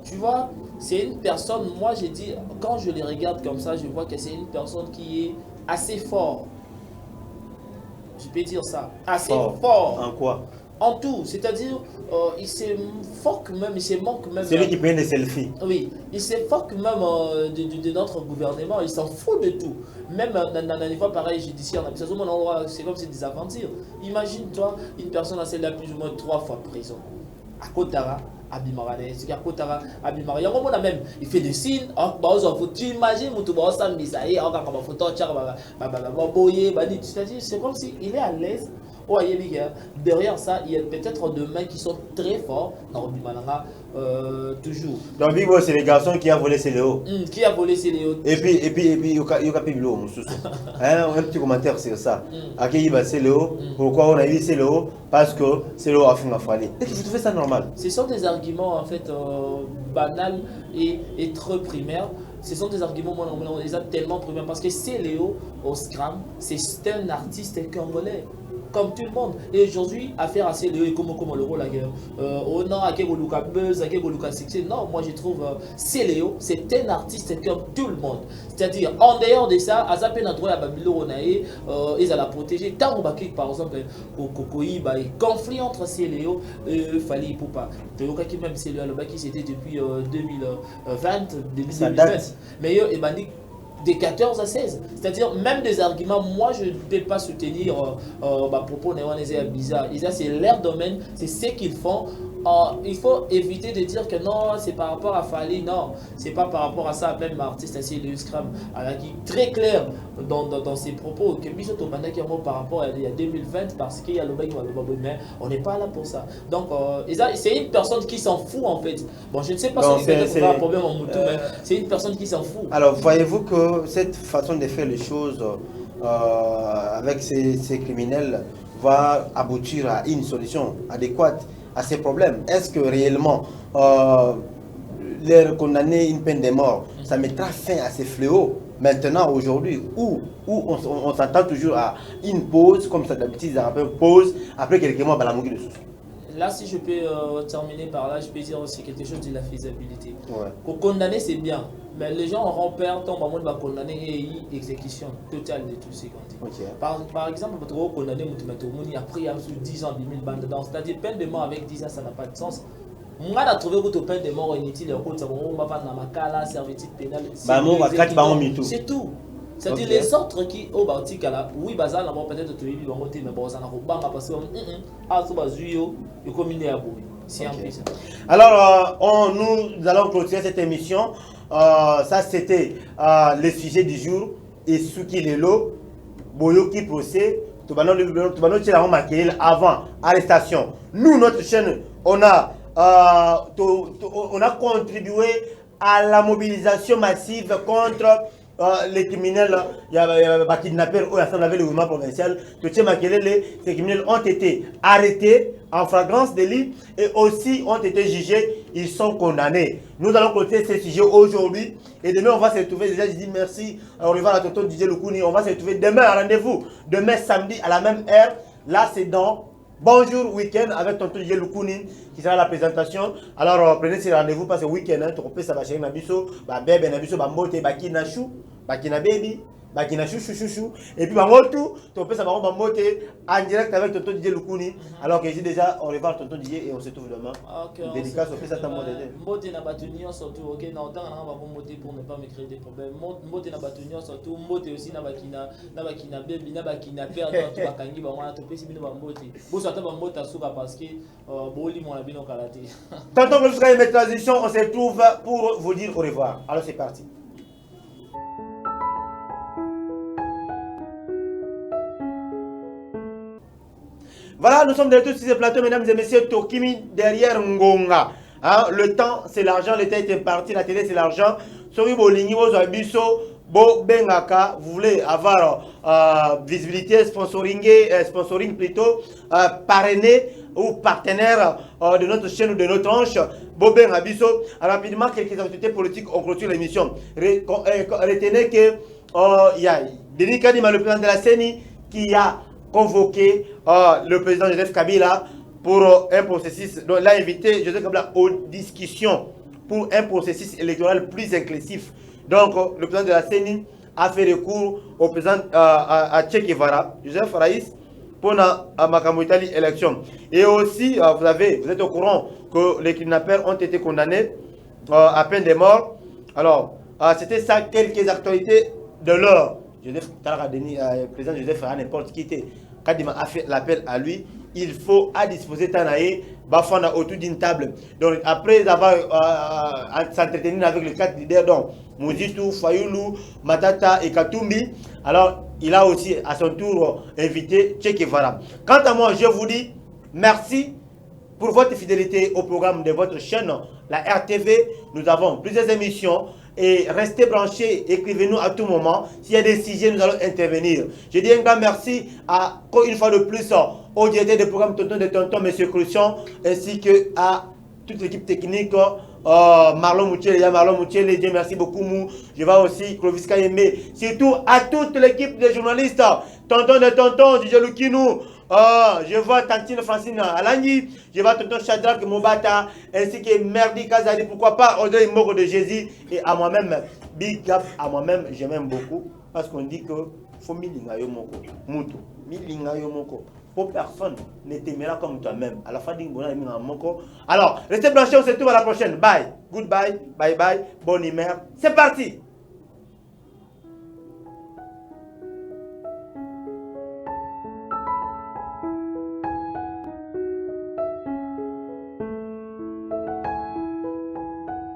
Tu vois, c'est une personne, moi j'ai dit, quand je les regarde comme ça, je vois que c'est une personne qui est assez fort. Je peux dire ça, assez fort. En quoi? En tout, c'est-à-dire, il se foque même, il se manque même. C'est lui qui prend des selfies. Oui, il se foque même de notre gouvernement, il s'en fout de tout. Même dans un niveau pareil judiciaire, c'est comme c'est des aventures. Imagine-toi, une personne a celle-là plus ou moins 3 fois prison. À Kotara, à Bimara, c'est qu'à Kotara, à Bimara, il y a même, il fait des signes, tu imagines, c'est comme s'il est à l'aise. Derrière ça, il y a peut-être deux mains qui sont très forts dans Bimalanga, toujours. Donc, Bibo, c'est le garçon qui a volé ses Léo. Qui a volé ses Léo. Et puis, il y a Piblo, un petit commentaire sur ça. Akéiba, c'est Léo. Pourquoi on a eu ces Léo? Parce que c'est Léo a fait un fallu. Est-ce que vous trouvez ça normal? Ce sont des arguments en fait banals et trop primaires. Ce sont des arguments, on les a tellement primaires parce que c'est Léo au Scrum, c'est un artiste congolais. Comme tout le monde. Et aujourd'hui, affaire à Léo et comment le rôle à guerre. Oh non, à quel Luka Buzz, à quel Luka Succès. Non, moi je trouve Léo, c'est un artiste comme tout le monde. C'est-à-dire, en dehors de ça, à Zapena droit à Babylon Ronae, ils allaient la protéger. Tant que par exemple, au Kokoïba, et conflit entre Léo et Fali Poupa. Le cas qui même Léo, le qui c'était depuis 2020, début 2020. Mais il m'a dit de 14 à 16. C'est-à-dire, même des arguments, moi je ne peux pas soutenir propos bizarre. C'est leur domaine, c'est ce qu'ils font. Il faut éviter de dire que non, c'est par rapport à Fali, non, c'est pas par rapport à ça. Même l'artiste ainsi, le Scrum, qui est très clair dans ses propos, que Bisoto Bandakiamo par rapport à 2020, parce qu'il y a le mec qui va le babou, mais on n'est pas là pour ça. Donc, c'est une personne qui s'en fout en fait. Bon, je ne sais pas si c'est un problème en Moutou, mais c'est une personne qui s'en fout. Alors, voyez-vous que cette façon de faire les choses avec ces criminels va aboutir à une solution adéquate à ces problèmes? Est-ce que réellement les condamner une peine de mort, ça mettra fin à ces fléaux maintenant, aujourd'hui, où on s'entend toujours à une pause, comme ça d'habitude, une pause, après quelques mois, la moquille de sous. Là, si je peux terminer par là, je peux dire aussi quelque chose de la faisabilité. Pour condamner, c'est bien. Mais les gens auront peur, tant que va condamner et exécution totale de tout ce qu'on dit. Par exemple, pour condamner après il y a 10 ans, 10 000 bandes dedans. C'est-à-dire, peine de mort avec 10 ans, ça n'a pas de sens. Moi, j'ai trouvé que peine de mort inutile, servitude pénale. C'est tout. C'est-à-dire les autres qui au Baltique là, oui bazar là peut-être te vivre en côté mais bon ça n'a pas parce que c'est un peu ça. Alors nous allons clôturer cette émission. Ça c'était le sujet du jour et ce qui est l'eau Boyoki procès avant arrestation. Nous notre chaîne on a on a contribué à la mobilisation massive contre les criminels, il y a des kidnappeurs au Assemblée le gouvernement provincial. Ces criminels ont été arrêtés en flagrance délit et aussi ont été jugés, ils sont condamnés. Nous allons clôturer ce sujet aujourd'hui et demain on va se retrouver. Déjà, je dis merci à Olivier Tonton DJ Lukouni. On va se retrouver demain, rendez-vous demain samedi à la même heure. Là, c'est dans Bonjour Week-end avec Tonton DJ Lukouni qui sera la présentation. Alors prenez ce rendez-vous parce que week-end, ça va chez Nabiso, bébé Nabiso, Bambote, Bakina Chou, Bakina Baby, Bakina Chou, chou. Et puis Bamotu, ça va Bambote en direct avec Tonton DJ Lukouni. Alors que j'ai déjà, on revoit Tonton DJ et on se trouve demain. Dédicace au ça mot d'aider. Mbote na batunion surtout, ok, na autant on va monter pour ne pas me créer des problèmes. Mbote na batunion surtout, Mbote aussi na bakina baby, na bakina père dans bakangi ba wana to pesi bino ba Mbote. Bo ça ta ba Mbote asuka parce que boli mon bino kalaté. Tantôt que jusqu'à une transition, on se retrouve pour vous dire au revoir. Alors c'est parti. Voilà, nous sommes de tous ces plateaux, mesdames et messieurs, Tokimi derrière Ngonga. Hein, le temps, c'est l'argent, l'État est imparti, la télé, c'est l'argent. Sobi Bolingi, Bozo Bo Bengaka, vous voulez avoir visibilité, sponsoring plutôt, parrainé ou partenaire de notre chaîne ou de notre tranche. Bo Bengabiso, rapidement, quelques autorités politiques ont clôturé l'émission. Retenez que il y a Denis Kadima, le président de la CENI, qui a convoqué le président Joseph Kabila pour un processus, donc l'a invité Joseph Kabila aux discussions pour un processus électoral plus inclusif. Donc le président de la CENI a fait recours au président à Che Guevara, Joseph Raïs, pour la Makamouitali élection. Et aussi, vous êtes au courant que les kidnappeurs ont été condamnés à peine de mort. Alors, c'était ça quelques actualités de l'heure. Le président Joseph Farah, n'importe qui était, quand il a fait l'appel à lui, il faut à disposer Tanaï, Bafana autour d'une table. Donc après avoir s'entretenir avec les 4 leaders, donc Mouzitou, Fayoulou, Matata et Katumbi, alors il a aussi à son tour invité Che Guevara. Quant à moi, je vous dis merci pour votre fidélité au programme de votre chaîne, la RTV. Nous avons plusieurs émissions. Et restez branchés, écrivez-nous à tout moment. S'il y a des sujets, nous allons intervenir. Je dis un grand merci à, une fois de plus, au directeur du programme Tonton de Tonton, M. Cruchon, ainsi que à toute l'équipe technique, Marlon Moutiel, Dieu merci beaucoup. Je vais aussi, Clovis Kayembe, surtout à toute l'équipe de journalistes, Tonton de Tonton, DJ Lukinou. Je vois Tantine Francine Alani, je vois Tonton Shadrach Mobata, ainsi que Merdi Kazali, pourquoi pas Audrey Moko de Jésus, et à moi-même, big up à moi-même, je m'aime beaucoup, parce qu'on dit que faut milinga yo moko, mutu, milinga yo moko, pour personne ne t'aimera comme toi-même. À la fin d'une bonne moko. Alors, restez branchés, on se retrouve à la prochaine. Bye, goodbye, bye bye, bonne humeur. C'est parti.